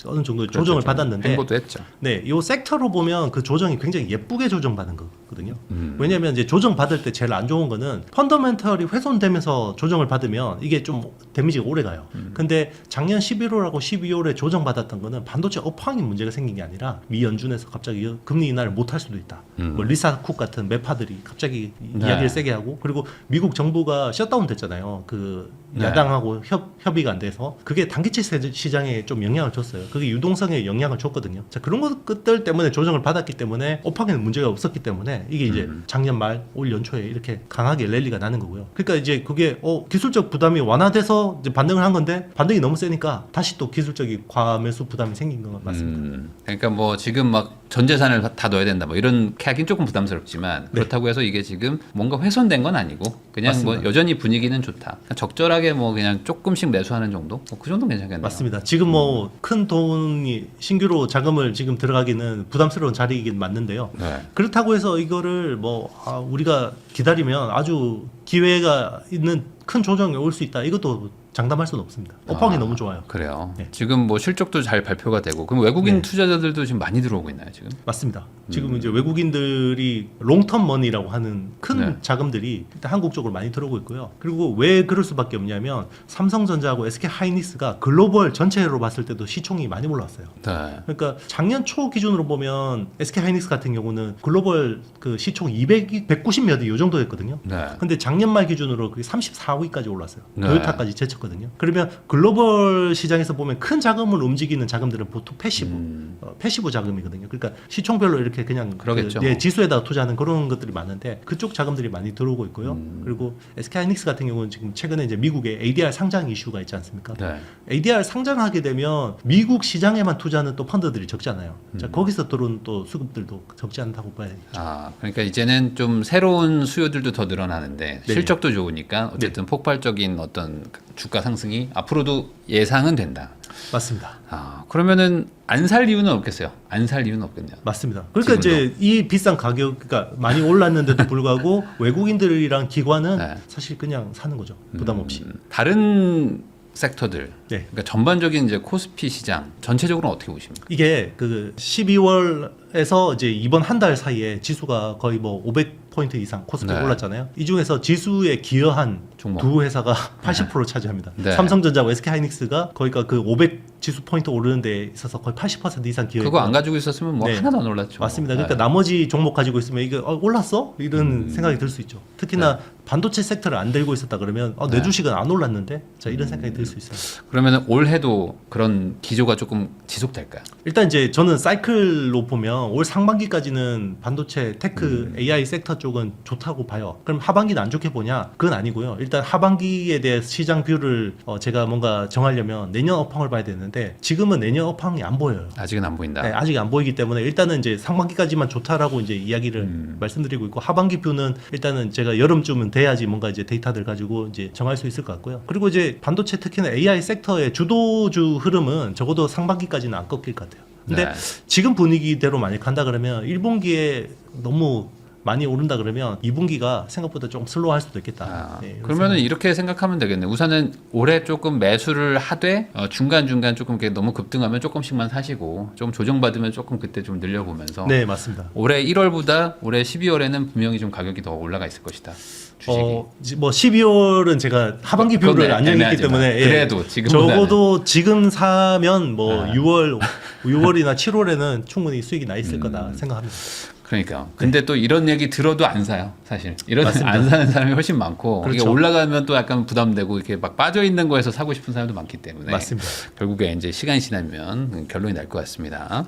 어느 정도 조정을 받았는데 행보도 했죠. 네, 요 섹터로 보면 그 조정이 굉장히 예쁘게 조정받은 거거든요. 왜냐하면 이제 조정 받을 때 제일 안 좋은 거는 펀더멘털이 훼손되면서 조정을 받으면 이게 좀 데미지가 오래 가요. 근데 작년 11월하고 12월에 조정 받았던 거는 반도체 업황이 문제가 생긴 게 아니라 미 연준에서 갑자기 금리 인하를 못 할 수도 있다. 뭐 리사 쿡 같은 매파들이 갑자기 네. 이야기를 세게 하고 그리고 미국 정부가 셧다운 됐잖아요. 그 네. 야당하고 협의가 안 돼서 그게 단기채 시장에 좀 영향을 줬어요. 그게 유동성에 영향을 줬거든요. 자, 그런 것들 때문에 조정을 받았기 때문에 업황에는 문제가 없었기 때문에 이게 이제 작년 말 올 연초에 이렇게 강하게 랠리가 나는 거고요. 그러니까 이제 그게 기술적 부담이 완화돼서 이제 반등을 한 건데 반등이 너무 세니까 다시 또 기술적인 과매수 부담이 생긴 건 맞습니다. 그러니까 뭐 지금 막 전 재산을 다 넣어야 된다 뭐 이렇게 하긴 조금 부담스럽지만 네. 그렇다고 해서 이게 지금 뭔가 훼손된 건 아니고 그냥 맞습니다. 뭐 여전히 분위기는 좋다. 그냥 적절하게 뭐 그냥 조금씩 매수하는 정도? 그 정도는 괜찮겠네요. 맞습니다. 지금 뭐 큰 돈이 신규로 자금을 지금 들어가기는 부담스러운 자리이긴 맞는데요. 네. 그렇다고 해서 이거를 뭐 우리가 기다리면 아주 기회가 있는 큰 조정이 올 수 있다. 이것도 장담할 수는 없습니다. 업황이 너무 좋아요. 그래요. 네. 지금 뭐 실적도 잘 발표가 되고 그럼 외국인 네. 투자자들도 지금 많이 들어오고 있나요 지금? 맞습니다. 지금 이제 외국인들이 롱텀 머니라고 하는 큰 네. 자금들이 일단 한국 쪽으로 많이 들어오고 있고요. 그리고 왜 그럴 수밖에 없냐면 삼성전자하고 SK 하이닉스가 글로벌 전체로 봤을 때도 시총이 많이 올랐어요. 네. 그러니까 작년 초 기준으로 보면 SK 하이닉스 같은 경우는 글로벌 그 시총 190몇 위 이 정도였거든요. 네. 근데 작년 말 기준으로 그게 34위까지 올랐어요. 네. 토요타까지 제쳤거든요. 그러면 글로벌 시장에서 보면 큰 자금을 움직이는 자금들은 보통 패시브 자금이거든요. 그러니까 시총별로 이렇게 그냥 그러겠죠. 지수에다가 투자하는 그런 것들이 많은데 그쪽 자금들이 많이 들어오고 있고요. 그리고 SK 하이닉스 같은 경우는 지금 최근에 이제 미국에 ADR 상장 이슈가 있지 않습니까? 네. ADR 상장하게 되면 미국 시장에만 투자하는 또 펀드들이 적잖아요. 자, 거기서 들어온 또 수급들도 적지 않다고 봐야죠. 아, 그러니까 이제는 좀 새로운 수요들도 더 늘어나는데 네. 실적도 좋으니까 어쨌든 폭발적인 어떤 주가 상승이 앞으로도 예상은 된다. 맞습니다. 아, 그러면은 안 살 이유는 없겠어요. 안 살 이유는 없겠네요. 맞습니다. 그러니까 이제 이 비싼 가격, 그러니까 많이 올랐는데도 불구하고 외국인들이랑 기관은 네. 사실 그냥 사는 거죠. 부담 없이. 다른 섹터들, 네. 그러니까 전반적인 이제 코스피 시장 전체적으로는 어떻게 보십니까? 이게 그 12월에서 이제 이번 한 달 사이에 지수가 거의 뭐 500포인트 이상 코스피 네. 올랐잖아요. 이 중에서 지수에 기여한 종목. 두 회사가 80% 차지합니다. 네. 삼성전자와 SK 하이닉스가 거기가 그 500 지수 포인트 오르는 데 있어서 거의 80% 이상 기여했고 그거 안 가지고 있었으면 뭐 네. 하나도 안 올랐죠. 맞습니다. 그러니까 네. 나머지 종목 가지고 있으면 이게 올랐어? 이런 생각이 들 수 있죠. 특히나 반도체 섹터를 안 들고 있었다 그러면 내 네. 주식은 안 올랐는데 자 이런 생각이 들 수 있어요. 그러면 올해도 그런 기조가 조금 지속될까요? 일단 이제 저는 사이클로 보면 올 상반기까지는 반도체, 테크, AI 섹터 쪽은 좋다고 봐요. 그럼 하반기는 안 좋게 보냐? 그건 아니고요. 일단 하반기에 대해 시장 뷰를 제가 뭔가 정하려면 내년 업황을 봐야 되는데 지금은 내년 업황이 안 보여요. 아직은 안 보인다. 네, 아직 안 보이기 때문에 일단은 이제 상반기까지만 좋다라고 이제 이야기를 말씀드리고 있고 하반기 뷰는 일단은 제가 여름쯤은 돼야지 뭔가 이제 데이터들 가지고 이제 정할 수 있을 것 같고요. 그리고 이제 반도체 특히나 AI 섹터의 주도주 흐름은 적어도 상반기까지는 안 꺾일 것 같아요. 근데 네. 지금 분위기대로 만약 간다 그러면 1분기에 너무 많이 오른다 그러면 2분기가 생각보다 좀 슬로우할 수도 있겠다. 아, 네, 이런 그러면은 이렇게 생각하면 되겠네. 우선은 올해 조금 매수를 하되 중간 중간 조금 이렇게 너무 급등하면 조금씩만 사시고 좀 조정받으면 조금 그때 좀 늘려보면서. 네, 맞습니다. 올해 1월보다 올해 12월에는 분명히 좀 가격이 더 올라가 있을 것이다. 주식이. 뭐 12월은 제가 하반기 뷰를 그건 안 정했기 애매하지만. 때문에 그래도 지금보다는. 적어도 지금 사면 뭐 아. 6월이나 7월에는 충분히 수익이 나 있을 거다 생각합니다. 그러니까. 근데 또 이런 얘기 들어도 안 사요, 사실. 맞습니다. 안 사는 사람이 훨씬 많고 이게 그렇죠. 올라가면 또 약간 부담되고 이렇게 막 빠져 있는 거에서 사고 싶은 사람도 많기 때문에 맞습니다. 결국에 이제 시간이 지나면 결론이 날 것 같습니다.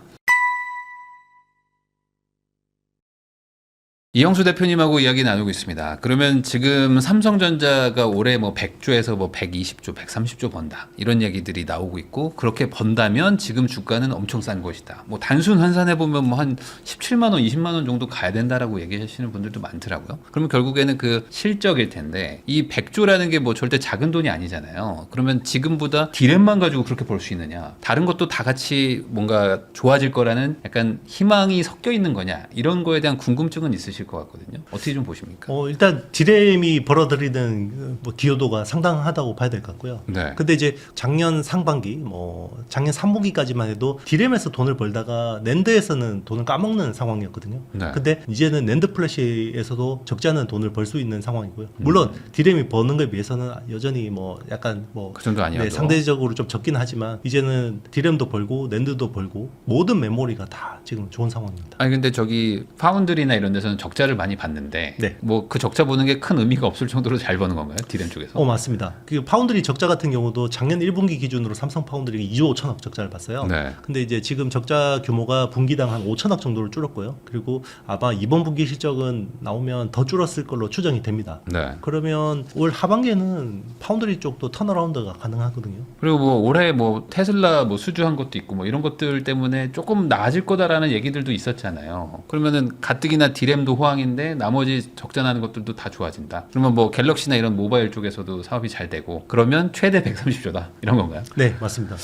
이영수 대표님하고 이야기 나누고 있습니다. 그러면 지금 삼성전자가 올해 뭐 100조에서 뭐 120조, 130조 번다. 이런 얘기들이 나오고 있고 그렇게 번다면 지금 주가는 엄청 싼 것이다. 뭐 단순 환산해 보면 뭐 한 17만 원, 20만 원 정도 가야 된다라고 얘기하시는 분들도 많더라고요. 그러면 결국에는 그 실적일 텐데 이 100조라는 게 뭐 절대 작은 돈이 아니잖아요. 그러면 지금보다 디램만 가지고 그렇게 벌 수 있느냐? 다른 것도 다 같이 뭔가 좋아질 거라는 약간 희망이 섞여 있는 거냐? 이런 거에 대한 궁금증은 있으실 것 같거든요. 어떻게 좀 보십니까? 일단 디램이 벌어들이는 뭐 기여도가 상당하다고 봐야 될 것 같고요. 네. 근데 이제 작년 상반기, 뭐 작년 3분기까지만 해도 디램에서 돈을 벌다가 낸드에서는 돈을 까먹는 상황이었거든요. 네. 근데 이제는 낸드 플래시에서도 적지 않은 돈을 벌 수 있는 상황이고요. 물론 디램이 버는 거에 비해서는 여전히 뭐 약간 뭐 그 정도 아니어도. 네, 상대적으로 좀 적긴 하지만 이제는 디램도 벌고 낸드도 벌고 모든 메모리가 다 지금 좋은 상황입니다. 아니 근데 저기 파운드리나 이런 데서는 적자를 많이 봤는데 네. 뭐 그 적자 보는 게 큰 의미가 없을 정도로 잘 버는 건가요? 디램 쪽에서? 맞습니다. 그 파운드리 적자 같은 경우도 작년 1분기 기준으로 삼성 파운드리가 2조 5천억 적자를 봤어요. 네. 근데 이제 지금 적자 규모가 분기당 한 5천억 정도를 줄었고요. 그리고 아마 이번 분기 실적은 나오면 더 줄었을 걸로 추정이 됩니다. 네. 그러면 올 하반기에는 파운드리 쪽도 턴어라운드가 가능하거든요. 그리고 뭐 올해 뭐 테슬라 뭐 수주한 것도 있고 뭐 이런 것들 때문에 조금 나아질 거다라는 얘기들도 있었잖아요. 그러면은 가뜩이나 디램도 호황인데 나머지 적자 나는 것들도 다 좋아진다. 그러면 뭐 갤럭시나 이런 모바일 쪽에서도 사업이 잘 되고 그러면 최대 130조다 이런 건가요? 네, 맞습니다.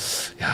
야,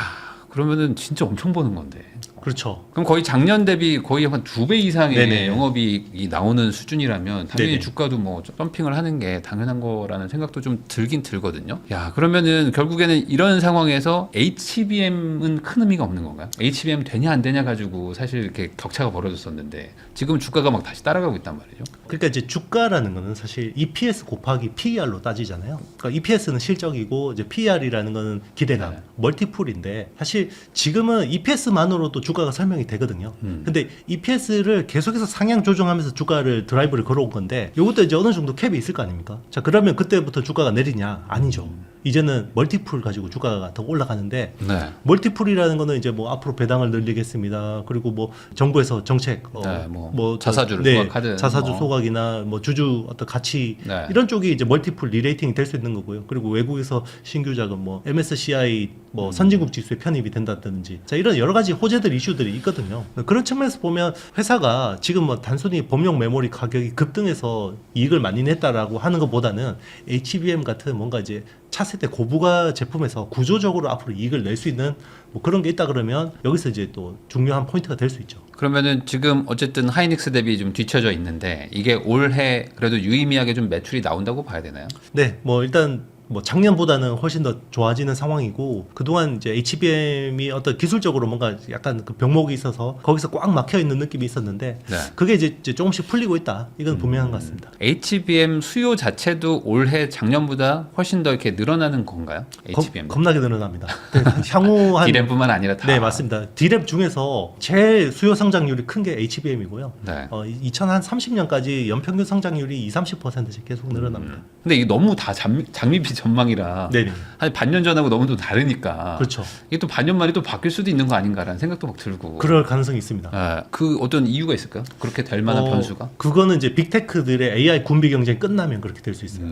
그러면은 진짜 엄청 버는 건데. 그렇죠. 그럼 거의 작년 대비 거의 한 2배 이상의 네네. 영업이익이 나오는 수준이라면 당연히 네네. 주가도 뭐 덤핑을 하는 게 당연한 거라는 생각도 좀 들긴 들거든요. 야, 그러면은 결국에는 이런 상황에서 HBM은 큰 의미가 없는 건가요? HBM 되냐 안 되냐 가지고 사실 이렇게 격차가 벌어졌었는데 지금 주가가 막 다시 따라가고 있단 말이죠. 그러니까 이제 주가라는 거는 사실 EPS 곱하기 PER로 따지잖아요. 그러니까 EPS는 실적이고 이제 PER이라는 거는 기대감, 네. 멀티플인데 사실 지금은 EPS만으로도 주가가 설명이 되거든요. 근데 EPS를 계속해서 상향 조정하면서 주가를 드라이브를 걸어온 건데 이것도 이제 어느 정도 캡이 있을 거 아닙니까? 자, 그러면 그때부터 주가가 내리냐? 아니죠. 이제는 멀티플 가지고 주가가 더 올라가는데 네. 멀티플이라는 거는 이제 뭐 앞으로 배당을 늘리겠습니다. 그리고 뭐 정부에서 정책, 네, 뭐 자사주를 소각하든 자사주 뭐. 소각이나 뭐 주주 어떤 가치 네. 이런 쪽이 이제 멀티플 리레이팅이 될 수 있는 거고요. 그리고 외국에서 신규 자금 뭐 MSCI 뭐 선진국 지수에 편입이 된다든지 자 이런 여러 가지 호재들 이슈들이 있거든요. 그런 측면에서 보면 회사가 지금 뭐 단순히 범용 메모리 가격이 급등해서 이익을 많이 냈다라고 하는 것보다는 HBM 같은 뭔가 이제 차세대 고부가 제품에서 구조적으로 앞으로 이익을 낼 수 있는 뭐 그런 게 있다 그러면 여기서 이제 또 중요한 포인트가 될 수 있죠. 그러면은 지금 어쨌든 하이닉스 대비 좀 뒤쳐져 있는데 이게 올해 그래도 유의미하게 좀 매출이 나온다고 봐야 되나요? 네, 뭐 일단 뭐 작년보다는 훨씬 더 좋아지는 상황이고 그동안 이제 HBM이 어떤 기술적으로 뭔가 약간 그 병목이 있어서 거기서 꽉 막혀 있는 느낌이 있었는데 네. 그게 이제 조금씩 풀리고 있다. 이건 분명한 것 같습니다. HBM 수요 자체도 올해 작년보다 훨씬 더 이렇게 늘어나는 건가요? HBM 겁나게 늘어납니다. 네, 향후 한 D램뿐만 아니라 다. 네, 맞습니다. D램 중에서 제일 수요 성장률이 큰 게 HBM이고요. 네. 2030년까지 연평균 성장률이 20-30%씩 계속 늘어납니다. 근데 이게 너무 다 장밋빛 전망이라 네네. 한 반년 전하고 너무 또 다르니까 그렇죠. 이게 또 반년 만에 또 바뀔 수도 있는 거 아닌가라는 생각도 막 들고. 그럴 가능성이 있습니다. 아, 그 어떤 이유가 있을까요? 그렇게 될 만한 변수가? 그거는 이제 빅테크들의 AI 군비 경쟁이 끝나면 그렇게 될 수 있어요.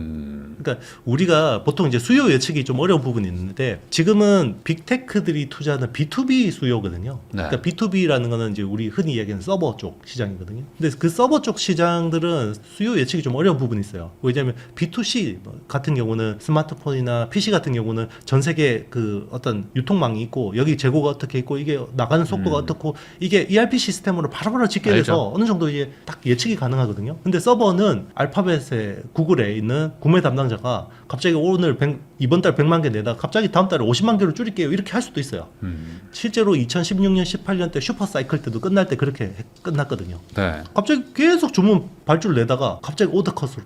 그러니까 우리가 보통 이제 수요 예측이 좀 어려운 부분이 있는데 지금은 빅테크들이 투자하는 B2B 수요거든요. 네. 그러니까 B2B라는 거는 이제 우리 흔히 이야기하는 서버 쪽 시장이거든요. 근데 그 서버 쪽 시장들은 수요 예측이 좀 어려운 부분이 있어요. 왜냐하면 B2C 같은 경우는 스마트폰이나 PC 같은 경우는 전 세계 그 어떤 유통망이 있고 여기 재고가 어떻게 있고 이게 나가는 속도가 어떻고 이게 ERP 시스템으로 바로바로 집계돼서 알죠. 어느 정도 이제 딱 예측이 가능하거든요. 근데 서버는 알파벳에 구글에 있는 구매 담당자가 갑자기 오늘 이번 달 100만 개 내다 갑자기 다음 달에 50만 개로 줄일게요. 이렇게 할 수도 있어요. 실제로 2016년, 18년 때 슈퍼 사이클 때도 끝날 때 그렇게 끝났거든요. 네. 갑자기 계속 주문 발주를 내다가 갑자기 오더 컷으로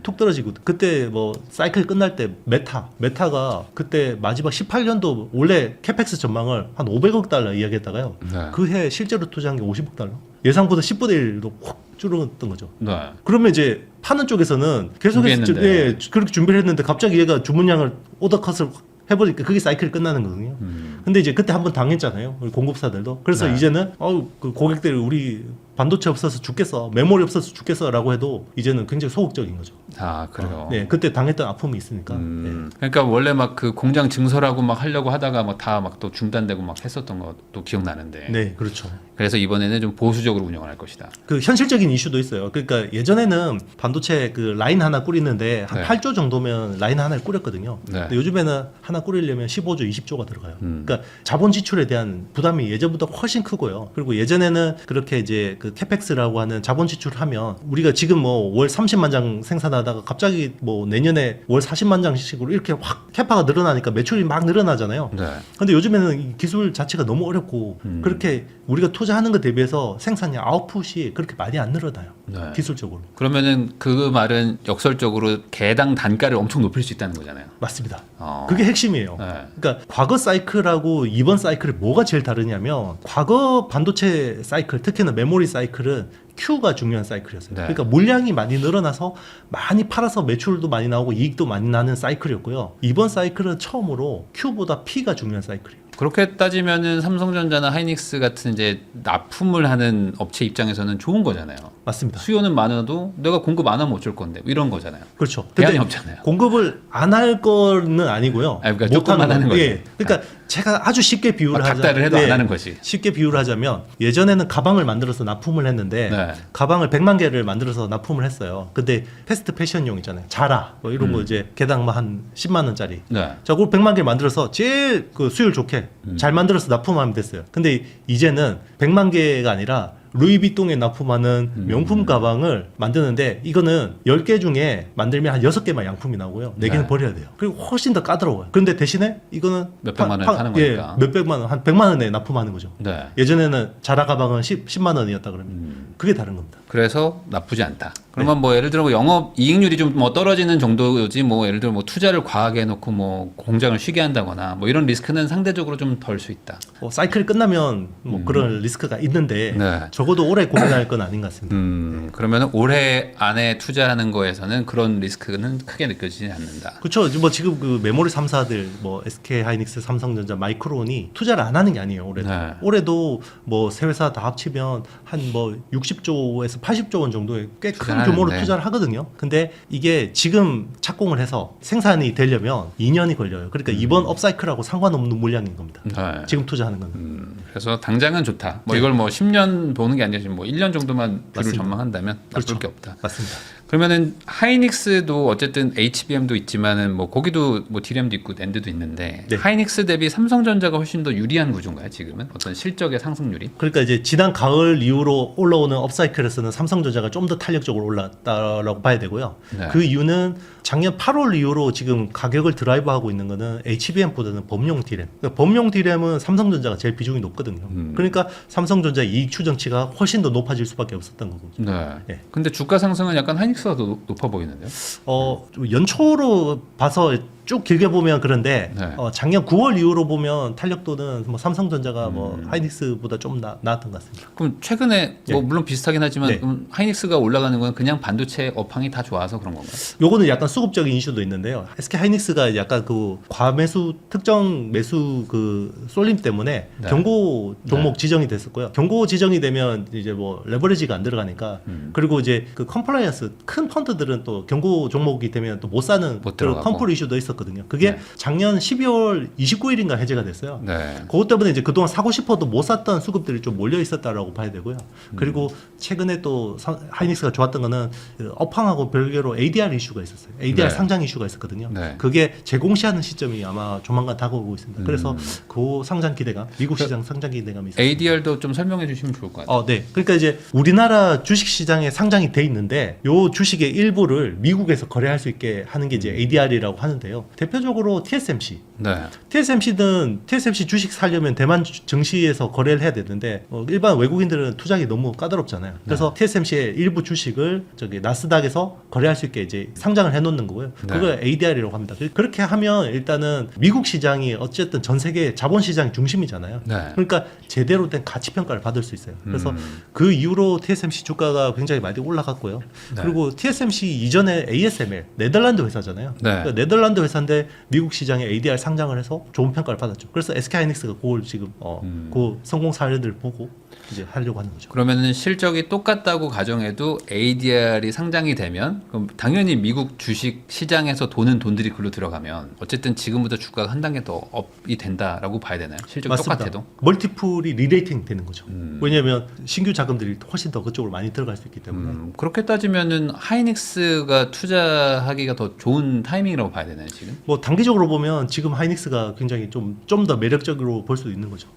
툭 떨어지고 그때 뭐 사이클 끝날 때 메타가 그때 마지막 18년도 원래 캐펙스 전망을 한 500억 달러 이야기했다가요. 네. 그 해 실제로 투자한 게 50억 달러. 예상보다 10분의 1로 확 줄었던 거죠. 네. 그러면 이제 파는 쪽에서는 계속해서 준비했는데. 그렇게 준비를 했는데 갑자기 얘가 주문량을 오더 컷을 해버리니까 그게 사이클이 끝나는 거거든요. 근데 이제 그때 한번 당했잖아요. 우리 공급사들도. 그래서 네. 이제는 그 고객들이 우리 반도체 없어서 죽겠어, 메모리 없어서 죽겠어라고 해도 이제는 굉장히 소극적인 거죠. 아, 그래요. 네, 그때 당했던 아픔이 있으니까. 네. 그러니까 원래 막 그 공장 증설하고 막 하려고 하다가 막 다 막 또 중단되고 막 했었던 것도 기억나는데. 네, 그렇죠. 그래서 이번에는 좀 보수적으로 운영을 할 것이다. 그 현실적인 이슈도 있어요. 그러니까 예전에는 반도체 그 라인 하나 꾸리는데 한 네. 8조 정도면 라인 하나를 꾸렸거든요. 네. 근데 요즘에는 하나 꾸리려면 15조, 20조가 들어가요. 그러니까 자본 지출에 대한 부담이 예전보다 훨씬 크고요. 그리고 예전에는 그렇게 이제 그 캐펙스라고 하는 자본 지출을 하면 우리가 지금 뭐 월 30만 장 생산하다가 갑자기 뭐 내년에 월 40만 장씩으로 이렇게 확 캐파가 늘어나니까 매출이 막 늘어나잖아요. 네. 근데 요즘에는 이 기술 자체가 너무 어렵고 그렇게 우리가 투자하는 것 대비해서 생산량 아웃풋이 그렇게 많이 안 늘어나요. 네. 기술적으로. 그러면은 그 말은 역설적으로 개당 단가를 엄청 높일 수 있다는 거잖아요. 맞습니다. 어. 그게 핵심이에요. 네. 그러니까 과거 사이클하고 이번 사이클이 뭐가 제일 다르냐면 과거 반도체 사이클, 특히나 메모리 사이클은 Q가 중요한 사이클이었어요. 네. 그러니까 물량이 많이 늘어나서 많이 팔아서 매출도 많이 나오고 이익도 많이 나는 사이클이었고요. 이번 사이클은 처음으로 Q보다 P가 중요한 사이클이에요. 그렇게 따지면은 삼성전자나 하이닉스 같은 이제 납품을 하는 업체 입장에서는 좋은 거잖아요. 맞습니다. 수요는 많아도 내가 공급 안 하면 어쩔 건데 뭐 이런 거잖아요. 그렇죠. 대안이 근데 없잖아요. 공급을 안 할 거는 아니고요. 그러니까 조금만 하는 거죠. 예. 그러니까 제가 아주 쉽게 비유를 하자면 닥달을 해도 안 하는 거지. 쉽게 비유를 하자면 예전에는 가방을 만들어서 납품을 했는데 네. 가방을 100만 개를 만들어서 납품을 했어요. 근데 패스트 패션용 있잖아요. 자라 뭐 이런 거 이제 개당 한 10만 원짜리. 네. 자, 그걸 100만 개 만들어서 제일 그 수율 좋게 예, 잘 만들어서 납품하면 됐어요. 근데 이제는 100만 개가 아니라 루이비통에 납품하는 명품 가방을 만드는데 이거는 10개 중에 만들면 한 6개만 양품이 나오고요. 4개는 네. 버려야 돼요. 그리고 훨씬 더 까다로워요. 그런데 대신에 이거는 몇백만 원에 파는 거니까. 몇백만 원, 한 100만 원에 납품하는 거죠. 네. 예전에는 자라 가방은 10만 원이었다 그러면 그게 다른 겁니다. 그래서 나쁘지 않다. 그러면 뭐 예를 들어 뭐 영업 이익률이 좀 뭐 떨어지는 정도지 뭐 예를 들어 뭐 투자를 과하게 해놓고 뭐 공장을 쉬게 한다거나 뭐 이런 리스크는 상대적으로 좀 덜 수 있다. 사이클이 끝나면 뭐 그런 리스크가 있는데 네. 적어도 오래 고민할 건 아닌 것 같습니다. 그러면 올해 안에 투자하는 거에서는 그런 리스크는 크게 느껴지지 않는다. 그렇죠. 뭐 지금 그 메모리 3사들 뭐 SK 하이닉스, 삼성전자, 마이크론이 투자를 안 하는 게 아니에요. 올해도. 네. 올해도 뭐 세 회사 다 합치면 한 뭐 60조에서 80조 원 정도의 꽤 큰 투자를 규모로 하는데. 투자를 하거든요. 근데 이게 지금 착공을 해서 생산이 되려면 2년이 걸려요. 그러니까 이번 업사이클하고 상관없는 물량인 겁니다. 네. 지금 투자하는 건. 그래서 당장은 좋다. 뭐 네. 이걸 뭐 10년 보는 게 아니라 지금 뭐 1년 정도만 뒤를 맞습니다. 전망한다면 나쁠 그렇죠. 게 없다. 맞습니다. 그러면은 하이닉스도 어쨌든 HBM도 있지만은 뭐 거기도 뭐 DRAM도 있고 낸드도 있는데 네. 하이닉스 대비 삼성전자가 훨씬 더 유리한 구조인가요? 지금은 어떤 실적의 상승률이? 그러니까 이제 지난 가을 이후로 올라오는 업사이클에서는 삼성전자가 좀 더 탄력적으로 올랐다라고 봐야 되고요. 네. 그 이유는 작년 8월 이후로 지금 가격을 드라이브하고 있는 거는 HBM보다는 범용 DRAM. 그러니까 범용 DRAM은 삼성전자가 제일 비중이 높거든요. 그러니까 삼성전자 이익 추정치가 훨씬 더 높아질 수밖에 없었던 거고. 네. 네. 근데 주가 상승은 약간 하이닉스가 더 높아 보이는데요? 좀 연초로 봐서 쭉 길게 보면 그런데 네. 작년 9월 이후로 보면 탄력도는 뭐 삼성전자가 뭐 하이닉스보다 좀 나았던 것 같습니다. 그럼 최근에 뭐 네. 물론 비슷하긴 하지만 네. 그럼 하이닉스가 올라가는 건 그냥 반도체 업황이 다 좋아서 그런 건가요? 요거는 약간 수급적인 이슈도 있는데요. SK 하이닉스가 약간 그 과매수 특정 매수 그 쏠림 때문에 네. 경고 종목 네. 지정이 됐었고요. 경고 지정이 되면 이제 뭐 레버리지가 안 들어가니까 그리고 이제 그 컴플라이언스 큰 펀드들은 또 경고 종목이 되면 또 못 사는 못 그런 들어가고. 컴플 이슈도 있었거든요. 그게 네. 작년 12월 29일인가 해제가 됐어요. 네. 그것 때문에 이제 그동안 사고 싶어도 못 샀던 수급들이 좀 몰려 있었다라고 봐야 되고요. 그리고 최근에 또 하이닉스가 좋았던 거는 그 업황하고 별개로 ADR 이슈가 있었어요. ADR 네. 상장 이슈가 있었거든요. 네. 그게 재공시하는 시점이 아마 조만간 다가오고 있습니다. 그래서 그 상장 기대감, 미국 시장 상장 기대감이 있습니다. ADR도 좀 설명해 주시면 좋을 것 같아요. 네. 그러니까 이제 우리나라 주식 시장에 상장이 돼 있는데 요 주식의 일부를 미국에서 거래할 수 있게 하는 게 이제 ADR이라고 하는데요. 대표적으로 TSMC. 네. TSMC 주식 사려면 대만 증시에서 거래를 해야 되는데 일반 외국인들은 투자하기 너무 까다롭잖아요. 그래서 TSMC의 일부 주식을 저기 나스닥에서 거래할 수 있게 이제 상장을 해놓는 거고요. 네. 그걸 ADR이라고 합니다. 그렇게 하면 일단은 미국 시장이 어쨌든 전 세계 자본 시장 중심이잖아요. 네. 그러니까 제대로 된 가치 평가를 받을 수 있어요. 그래서 그 이후로 TSMC 주가가 굉장히 많이 올라갔고요. 네. 그리고 TSMC 이전에 ASML 네덜란드 회사잖아요. 네. 그러니까 네덜란드 회사인데 미국 시장에 ADR 상장을 해서 좋은 평가를 받았죠. 그래서 SK 하이닉스가 그걸 지금 그 성공 사례들 보고 이제 하려고 하는 거죠. 그러면은 실적이 똑같다고 가정해도 ADR이 상장이 되면 그럼 당연히 미국 주식 시장에서 도는 돈들이 글로 들어가면 어쨌든 지금보다 주가가 한 단계 더 업이 된다라고 봐야 되나요? 실적이 똑같아도? 멀티플이 리레이팅 되는 거죠. 왜냐하면 신규 자금들이 훨씬 더 그쪽으로 많이 들어갈 수 있기 때문에. 그렇게 따지면은 하이닉스가 투자하기가 더 좋은 타이밍이라고 봐야 되나요 지금? 뭐 단기적으로 보면 지금 하이닉스가 굉장히 좀 더 매력적으로 볼 수 있는 거죠.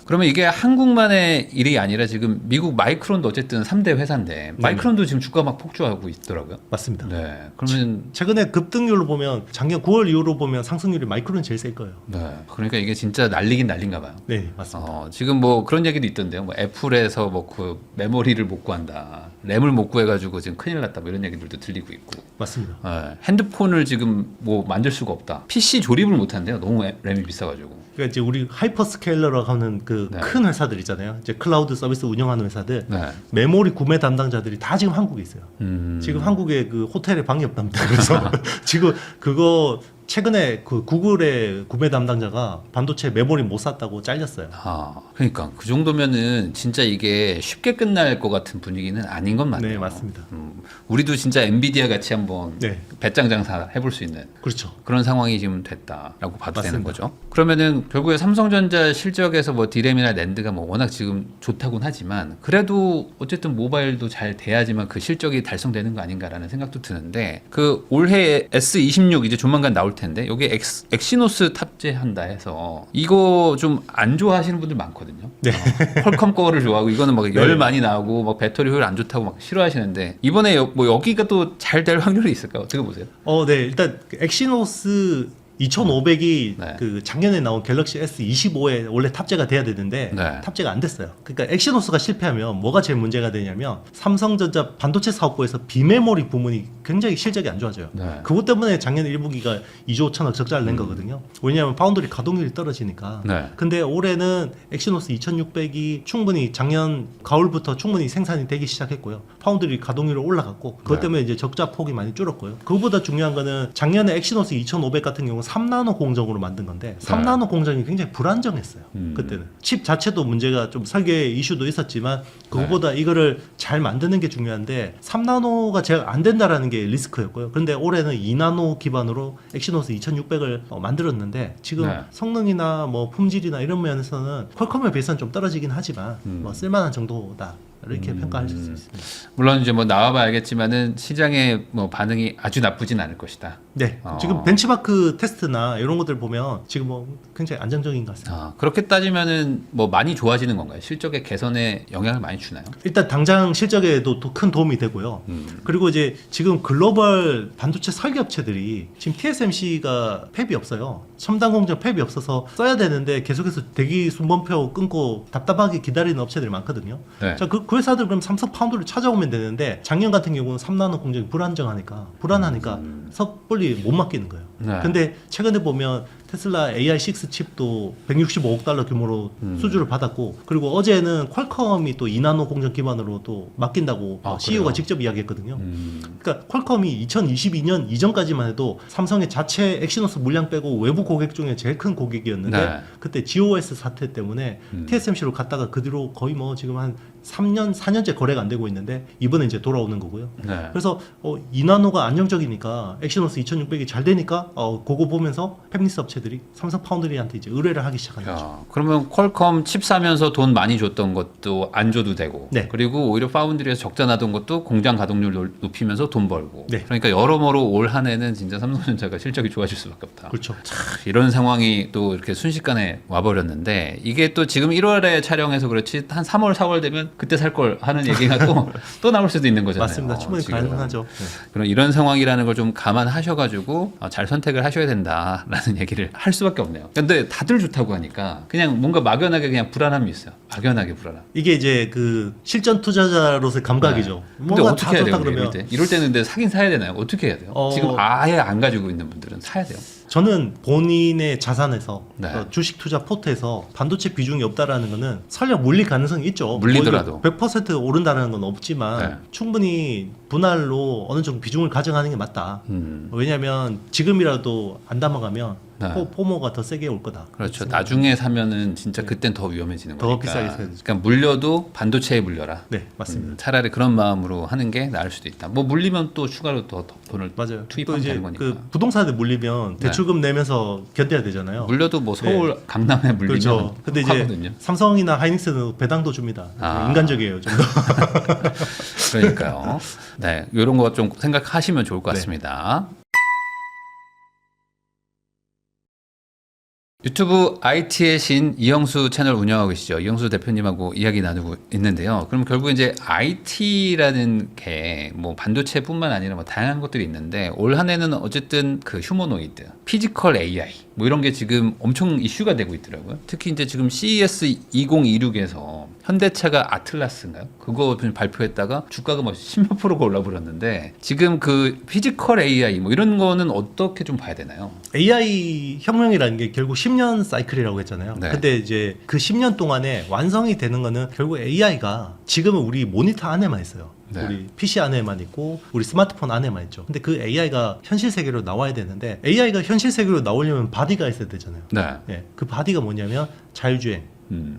그러면 이게 한국만의 일이 아니라 지금 미국 마이크론도 어쨌든 3대 회사인데 마이크론도 지금 주가 막 폭주하고 있더라고요. 맞습니다. 네. 그러면 최근에 급등률로 보면 작년 9월 이후로 보면 상승률이 마이크론이 제일 셀 거예요. 네. 그러니까 이게 진짜 날리긴 날린가 봐요. 네, 맞습니다. 지금 뭐 그런 얘기도 있던데요. 뭐 애플에서 뭐 그 메모리를 못 구한다. 램을 못 구해가지고 지금 큰일 났다. 뭐 이런 얘기들도 들리고 있고. 맞습니다. 핸드폰을 지금 뭐 만들 수가 없다. PC 조립을 못 한대요. 너무 램이 비싸가지고. 그러니까 이제 우리 하이퍼스케일러라고 하는 그 네. 큰 회사들 있잖아요. 이제 클라우드 서비스 운영하는 회사들 네. 메모리 구매 담당자들이 다 지금 한국에 있어요. 지금 한국에 그 호텔에 방이 없답니다. 그래서 지금 그거 최근에 그 구글의 구매 담당자가 반도체 메모리 못 샀다고 잘렸어요. 그러니까 그 정도면은 진짜 이게 쉽게 끝날 것 같은 분위기는 아닌 건 맞네요. 네, 맞습니다. 우리도 진짜 엔비디아 같이 한번 네. 배짱 장사 해볼 수 있는 그렇죠. 그런 상황이 지금 됐다라고 봐도 되는 맞습니다. 거죠. 그러면은 결국에 삼성전자 실적에서 뭐 디램이나 낸드가 뭐 워낙 지금 좋다곤 하지만 그래도 어쨌든 모바일도 잘 돼야지만 그 실적이 달성되는 거 아닌가라는 생각도 드는데 그 올해 S26 이제 조만간 나올 텐데 여기 엑시노스 탑재한다 해서 이거 좀 안 좋아하시는 분들 많거든요. 네. 퀄컴 거를 좋아하고 이거는 막 열 네. 많이 나오고 막 배터리 효율 안 좋다고 막 싫어하시는데 이번에 뭐 여기가 또 잘 될 확률이 있을까요? 어떻게 보세요? 네. 일단 엑시노스 2500이 네. 그 작년에 나온 갤럭시 S25에 원래 탑재가 돼야 되는데 네. 탑재가 안 됐어요. 그러니까 엑시노스가 실패하면 뭐가 제일 문제가 되냐면 삼성전자 반도체 사업부에서 비메모리 부문이 굉장히 실적이 안 좋아져요. 네. 그것 때문에 작년 1분기가 2조 5천억 적자를 낸 거거든요. 왜냐하면 파운드리 가동률이 떨어지니까. 네. 근데 올해는 엑시노스 2600이 충분히 작년 가을부터 충분히 생산이 되기 시작했고요. 파운드리 가동률이 올라갔고 그것 네. 때문에 이제 적자 폭이 많이 줄었고요. 그거보다 중요한 거는 작년에 엑시노스 2500 같은 경우는 3나노 공정으로 만든 건데 3나노 공정이 굉장히 불안정했어요. 그때는 칩 자체도 문제가 좀 설계 이슈도 있었지만 그거보다 이거를 잘 만드는 게 중요한데 3나노가 잘 안 된다라는 게 리스크였고요. 그런데 올해는 2나노 기반으로 엑시노스 2600을 만들었는데 지금 네. 성능이나 뭐 품질이나 이런 면에서는 퀄컴에 비해서는 좀 떨어지긴 하지만 뭐 쓸만한 정도다. 이렇게 평가할 수 있습니다. 물론 이제 뭐 나와봐 알겠지만은 시장의 뭐 반응이 아주 나쁘진 않을 것이다. 네, 지금 벤치마크 테스트나 이런 것들 보면 지금 뭐 굉장히 안정적인 것 같습니다. 그렇게 따지면은 뭐 많이 좋아지는 건가요? 실적의 개선에 영향을 많이 주나요? 일단 당장 실적에도 또 큰 도움이 되고요. 그리고 이제 지금 글로벌 반도체 설계업체들이 지금 TSMC가 팹이 없어요. 첨단 공정 팹이 없어서 써야 되는데 계속해서 대기 순번표 끊고 답답하게 기다리는 업체들이 많거든요. 네. 자, 그 회사들 그럼 삼성 파운드를 찾아오면 되는데 작년 같은 경우는 3나노 공정이 불안하니까 섣불리 못 맡기는 거예요. 네. 근데 최근에 보면 테슬라 AI6 칩도 165억 달러 규모로 수주를 받았고 그리고 어제는 퀄컴이 또 2나노 공정 기반으로 또 맡긴다고 CEO가 그래요? 직접 이야기했거든요. 그러니까 퀄컴이 2022년 이전까지만 해도 삼성의 자체 엑시노스 물량 빼고 외부 고객 중에 제일 큰 고객이었는데 네. 그때 GOS 사태 때문에 TSMC로 갔다가 그 뒤로 거의 뭐 지금 한 3년, 4년째 거래가 안 되고 있는데 이번에 이제 돌아오는 거고요. 네. 그래서 2나노가 안정적이니까 엑시노스 2600이 잘 되니까 그거 보면서 팹리스 업체들이 삼성 파운드리한테 이제 의뢰를 하기 시작한 거죠. 그러면 퀄컴 칩 사면서 돈 많이 줬던 것도 안 줘도 되고 네. 그리고 오히려 파운드리에서 적자 나던 것도 공장 가동률 높이면서 돈 벌고 네. 그러니까 여러모로 올 한 해는 진짜 삼성전자가 실적이 좋아질 수밖에 없다. 그렇죠. 이런 상황이 또 이렇게 순식간에 와버렸는데 이게 또 지금 1월에 촬영해서 그렇지 한 3월 4월 되면 그때 살 걸 하는 얘기가 또 나올 수도 있는 거잖아요. 맞습니다. 충분히 지금. 가능하죠. 네. 그럼 이런 상황이라는 걸 좀 감안하셔가지고 잘 선택을 하셔야 된다라는 얘기를 할 수밖에 없네요. 근데 다들 좋다고 하니까 그냥 뭔가 막연하게 그냥 불안함이 있어요. 막연하게 불안함. 이게 이제 그 실전 투자자로서의 감각이죠. 근데 뭔가 어떻게 다 해야 좋다 돼요? 그러면 이럴 때는 근데 사긴 사야 되나요? 어떻게 해야 돼요? 지금 아예 안 가지고 있는 분들은 사야 돼요. 저는 본인의 자산에서 네. 주식 투자 포트에서 반도체 비중이 없다라는 거는 설령 물릴 가능성이 있죠. 물리더라도. 100% 오른다는 건 없지만 네. 충분히 분할로 어느 정도 비중을 가져가는 게 맞다. 왜냐하면 지금이라도 안 담아가면 네. 포모가 더 세게 올 거다. 그렇죠. 나중에 사면은 진짜 그땐 더 위험해지는 더 거니까. 비싸게 사야 되죠. 그러니까 물려도 반도체에 물려라. 네, 맞습니다. 차라리 그런 마음으로 하는 게 나을 수도 있다. 뭐 물리면 또 추가로 더 돈을 맞아요. 또 투입하면 이제 되는 거니까. 그 부동산에 물리면 대출금 내면서 견뎌야 되잖아요. 물려도 뭐 서울 강남에 물리면 그렇죠. 근데 이제 하거든요. 삼성이나 하이닉스는 배당도 줍니다. 인간적이에요, 좀 더. 그러니까요. 네, 이런 거 좀 생각하시면 좋을 것 네. 같습니다. 유튜브 IT의 신 이영수 채널 운영하고 계시죠. 이영수 대표님하고 이야기 나누고 있는데요. 그럼 결국 이제 IT라는 게 뭐 반도체뿐만 아니라 뭐 다양한 것들이 있는데 올 한 해는 어쨌든 그 휴머노이드, 피지컬 AI 뭐 이런 게 지금 엄청 이슈가 되고 있더라고요. 특히 이제 지금 CES 2026에서 현대차가 아틀라스인가요? 그거 발표했다가 주가가 뭐 10몇 프로가 올라버렸는데 지금 그 피지컬 AI 뭐 이런 거는 어떻게 좀 봐야 되나요? AI 혁명이라는 게 결국 10년 사이클이라고 했잖아요. 네. 근데 이제 그 10년 동안에 완성이 되는 거는 결국 AI가 지금은 우리 모니터 안에만 있어요. 네. 우리 PC 안에만 있고 우리 스마트폰 안에만 있죠. 근데 그 AI가 현실 세계로 나와야 되는데 AI가 현실 세계로 나오려면 바디가 있어야 되잖아요. 네. 예, 그 바디가 뭐냐면 자율주행,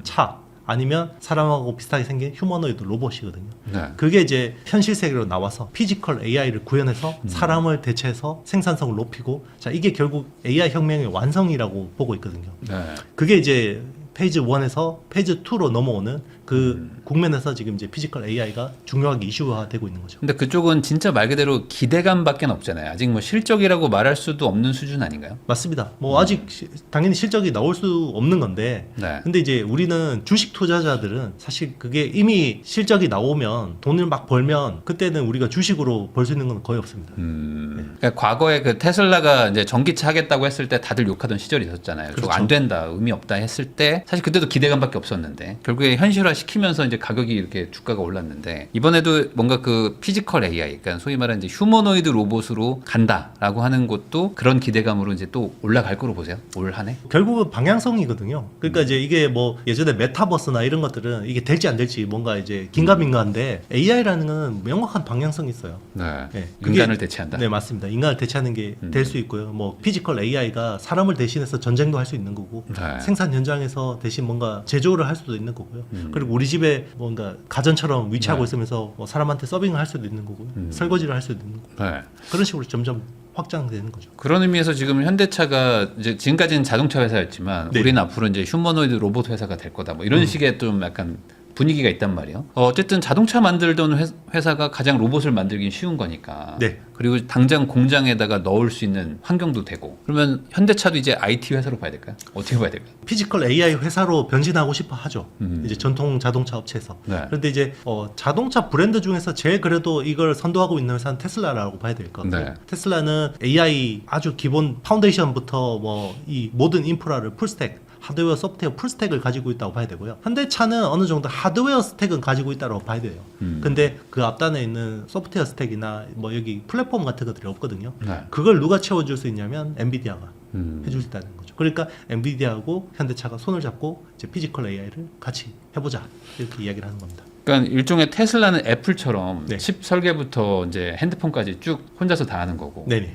차 아니면 사람하고 비슷하게 생긴 휴머노이드 로봇이거든요. 네. 그게 이제 현실 세계로 나와서 피지컬 AI를 구현해서 사람을 대체해서 생산성을 높이고 자 이게 결국 AI 혁명의 완성이라고 보고 있거든요. 네. 그게 이제 페이지 1에서 페이지 2로 넘어오는 그 국면에서 지금 이제 피지컬 AI가 중요하게 이슈화되고 있는 거죠. 근데 그쪽은 진짜 말 그대로 기대감밖에 없잖아요. 아직 뭐 실적이라고 말할 수도 없는 수준 아닌가요? 맞습니다. 뭐 아직 당연히 실적이 나올 수 없는 건데 네. 근데 이제 우리는 주식 투자자들은 사실 그게 이미 실적이 나오면 돈을 막 벌면 그때는 우리가 주식으로 벌 수 있는 건 거의 없습니다. 그러니까 과거에 그 테슬라가 이제 전기차 하겠다고 했을 때 다들 욕하던 시절이 있었잖아요. 그렇죠. 안 된다, 의미 없다 했을 때 사실 그때도 기대감밖에 없었는데 결국에 현실화 시키면서 이제 가격이 이렇게 주가가 올랐는데 이번에도 뭔가 그 피지컬 AI, 그러니까 소위 말하는 이제 휴머노이드 로봇으로 간다라고 하는 것도 그런 기대감으로 이제 또 올라갈 거로 보세요. 올 한 해. 결국은 방향성이거든요. 그러니까 이제 이게 뭐 예전에 메타버스나 이런 것들은 이게 될지 안 될지 뭔가 이제 긴가민가한데 AI라는 건 명확한 방향성이 있어요. 네. 네, 그게- 인간을 대체한다. 네, 맞습니다. 인간을 대체하는 게 될 수 있고요. 뭐 피지컬 AI가 사람을 대신해서 전쟁도 할 수 있는 거고 네. 생산 현장에서 대신 뭔가 제조를 할 수도 있는 거고요. 그리고 우리 집에 뭔가 가전처럼 위치하고 네. 있으면서 뭐 사람한테 서빙을 할 수도 있는 거고요. 설거지를 할 수도 있는 거고 네. 그런 식으로 점점 확장되는 거죠. 그런 의미에서 지금 현대차가 이제 지금까지는 자동차 회사였지만 네. 우리는 앞으로 이제 휴머노이드 로봇 회사가 될 거다. 뭐 이런 식의 좀 약간 분위기가 있단 말이에요. 어쨌든 자동차 만들던 회사가 가장 로봇을 만들긴 쉬운 거니까. 네. 그리고 당장 공장에다가 넣을 수 있는 환경도 되고. 그러면 현대차도 이제 IT 회사로 봐야 될까요? 어떻게 봐야 될까요? 피지컬 AI 회사로 변신하고 싶어 하죠. 이제 전통 자동차 업체에서. 네. 그런데 이제 자동차 브랜드 중에서 제일 그래도 이걸 선도하고 있는 회사는 테슬라라고 봐야 될 것 같아요. 네. 테슬라는 AI 아주 기본 파운데이션부터 뭐 이 모든 인프라를 풀스택 하드웨어, 소프트웨어 풀스택을 가지고 있다고 봐야 되고요. 현대차는 어느 정도 하드웨어 스택은 가지고 있다고 봐야 돼요. 근데 그 앞단에 있는 소프트웨어 스택이나 뭐 여기 플랫폼 같은 것들이 없거든요. 네. 그걸 누가 채워줄 수 있냐면 엔비디아가 음. 해줄 수 있다는 거죠. 그러니까 엔비디아하고 현대차가 손을 잡고 이제 피지컬 AI를 같이 해보자 이렇게 이야기를 하는 겁니다. 그러니까 일종의 테슬라는 애플처럼 네. 칩 설계부터 이제 핸드폰까지 쭉 혼자서 다 하는 거고. 네네.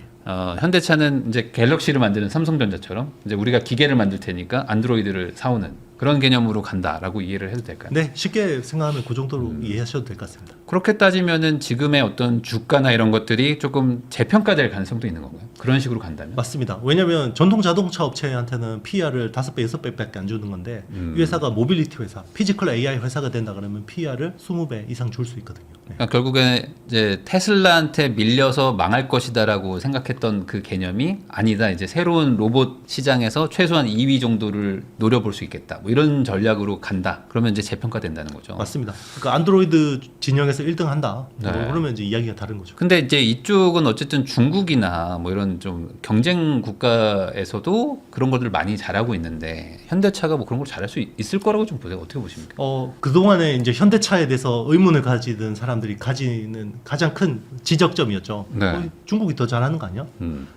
현대차는 이제 갤럭시를 만드는 삼성전자처럼 이제 우리가 기계를 만들 테니까 안드로이드를 사오는 그런 개념으로 간다라고 이해를 해도 될까요? 네, 쉽게 생각하면 그 정도로 이해하셔도 될 것 같습니다. 그렇게 따지면은 지금의 어떤 주가나 이런 것들이 조금 재평가될 가능성도 있는 건가요? 그런 식으로 간다면? 맞습니다. 왜냐하면 전통 자동차 업체한테는 PER을 5배, 6배밖에 안 주는 건데 이 회사가 모빌리티 회사, 피지컬 AI 회사가 된다 그러면 PER을 20배 이상 줄 수 있거든요. 네. 그러니까 결국에 이제 테슬라한테 밀려서 망할 것이다라고 생각했던 그 개념이 아니다. 이제 새로운 로봇 시장에서 최소한 2위 정도를 노려볼 수 있겠다. 뭐 이런 전략으로 간다. 그러면 이제 재평가된다는 거죠. 맞습니다. 그러니까 안드로이드 진영에서 1등 한다. 네. 뭐 그러면 이제 이야기가 다른 거죠. 근데 이제 이쪽은 어쨌든 중국이나 뭐 이런 좀 경쟁 국가에서도 그런 것들 많이 잘하고 있는데 현대차가 뭐 그런 걸 잘할 수 있을 거라고 좀 보세요. 어떻게 보십니까? 그동안에 이제 현대차에 대해서 의문을 가지던 사람들이 가지는 가장 큰 지적점이었죠. 네. 중국이 더 잘하는 거 아니야?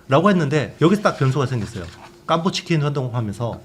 라고 했는데 여기서 딱 변수가 생겼어요. 깜포치킨 활동하면서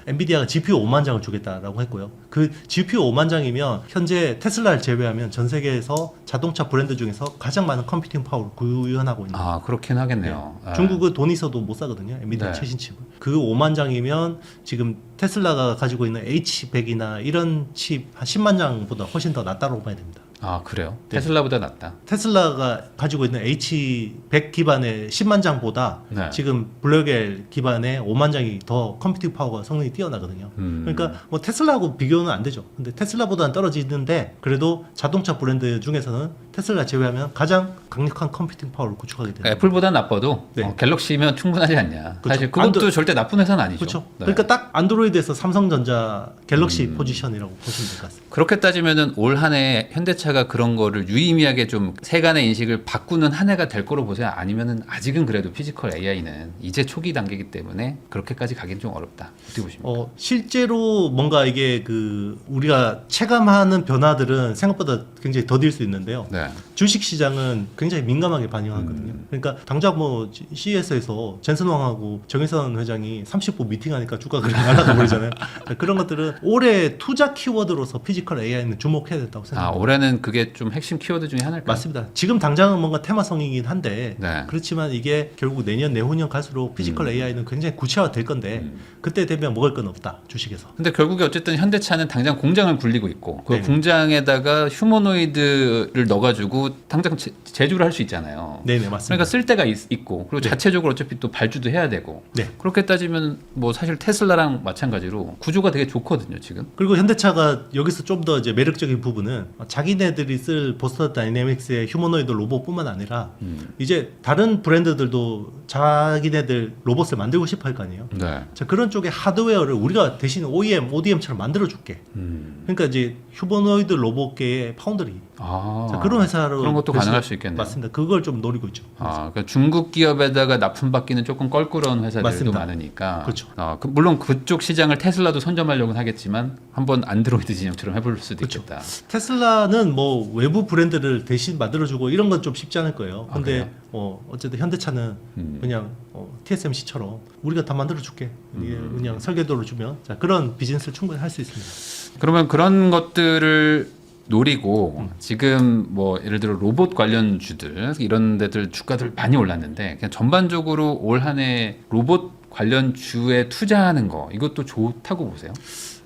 엔비디아가 GPU 5만 장을 주겠다라고 했고요. 그 GPU 5만 장이면 현재 테슬라를 제외하면 전 세계에서 자동차 브랜드 중에서 가장 많은 컴퓨팅 파워를 구현하고 있는 아 그렇긴 하겠네요. 네. 중국은 돈 있어도 못 사거든요. 엔비디아 네. 최신 칩을. 그 5만 장이면 지금 테슬라가 가지고 있는 H100이나 이런 칩 한 10만 장보다 훨씬 더 낫다고 봐야 됩니다. 아 그래요? 네. 테슬라보다 낫다. 테슬라가 가지고 있는 H100 기반의 10만 장보다 네. 지금 블랙엘 기반의 5만 장이 더 컴퓨팅 파워가 성능이 뛰어나거든요. 그러니까 뭐 테슬라하고 비교는 안 되죠. 근데 테슬라보다는 떨어지는데 그래도 자동차 브랜드 중에서는 테슬라 제외하면 가장 강력한 컴퓨팅 파워를 구축하게 됩니다. 애플보다 나빠도 네. 갤럭시면 충분하지 않냐. 그렇죠. 사실 그것도 절대 나쁜 회사는 아니죠. 그렇죠. 네. 그러니까 딱 안드로이드에서 삼성전자 갤럭시 포지션이라고 보시면 될 것 같습니다. 그렇게 따지면은 올 한 해 현대차가 그런 거를 유의미하게 좀 세간의 인식을 바꾸는 한 해가 될 거로 보세요. 아니면은 아직은 그래도 피지컬 AI는 이제 초기 단계이기 때문에 그렇게까지 가긴 좀 어렵다. 어떻게 보십니까? 실제로 뭔가 이게 그 우리가 체감하는 변화들은 생각보다 굉장히 더딜 수 있는데요. 네. 주식 시장은 굉장히 민감하게 반응하거든요. 그러니까 당장 뭐 CES에서 젠슨 왕하고 정의선 회장이 30분 미팅하니까 주가가 그렇게 날아가 버리잖아요. 그런 것들은 올해 투자 키워드로서 피지컬 AI는 주목해야 된다고 생각합니다. 올해는 그게 좀 핵심 키워드 중에 하나일까요? 맞습니다. 지금 당장은 뭔가 테마성이긴 한데 네. 그렇지만 이게 결국 내년 내후년 갈수록 피지컬 AI는 굉장히 구체화 될 건데 그때 되면 먹을 건 없다 주식에서. 근데 결국에 어쨌든 현대차는 당장 공장을 굴리고 있고 그 네. 공장에다가 휴머노이드를 넣어가지고 넣어가지고 당장 제조를 할 수 있잖아요. 네네 맞습니다. 그러니까 쓸 데가 있고 그리고 네. 자체적으로 어차피 또 발주도 해야 되고 네. 그렇게 따지면 뭐 사실 테슬라랑 마찬가지로 구조가 되게 좋거든요 지금. 그리고 현대차가 여기서 좀 더 이제 매력적인 부분은 자기네들이 쓸 보스터 다이내믹스의 휴머노이드 로봇뿐만 아니라 이제 다른 브랜드들도 자기네들 로봇을 만들고 싶어 할 거 아니에요. 네. 자, 그런 쪽의 하드웨어를 우리가 대신 OEM, ODM처럼 만들어줄게. 그러니까 이제 휴머노이드 로봇계의 파운드리. 아, 자, 그런 회사로 그런 것도 대신- 가능할 수 있겠네요. 맞습니다. 그걸 좀 노리고 있죠. 아, 그러니까 중국 기업에다가 납품받기는 조금 껄끄러운 회사들도 맞습니다. 많으니까. 그렇죠. 물론 그쪽 시장을 테슬라도 선점하려고는 하겠지만 한번 안드로이드 진영처럼 해볼 수도 있겠다. 테슬라는 뭐 외부 브랜드를 대신 만들어주고 이런 건 좀 쉽지 않을 거예요. 아, 근데 그래요? 어쨌든 현대차는 그냥 TSMC처럼 우리가 다 만들어줄게. 그냥 설계도를 주면 자, 그런 비즈니스를 충분히 할 수 있습니다. 그러면 그런 것들을 노리고 지금 뭐 예를 들어 로봇 관련주들 이런 데들 주가들 많이 올랐는데 그냥 전반적으로 올 한 해 로봇 관련 주에 투자하는 거 이것도 좋다고 보세요?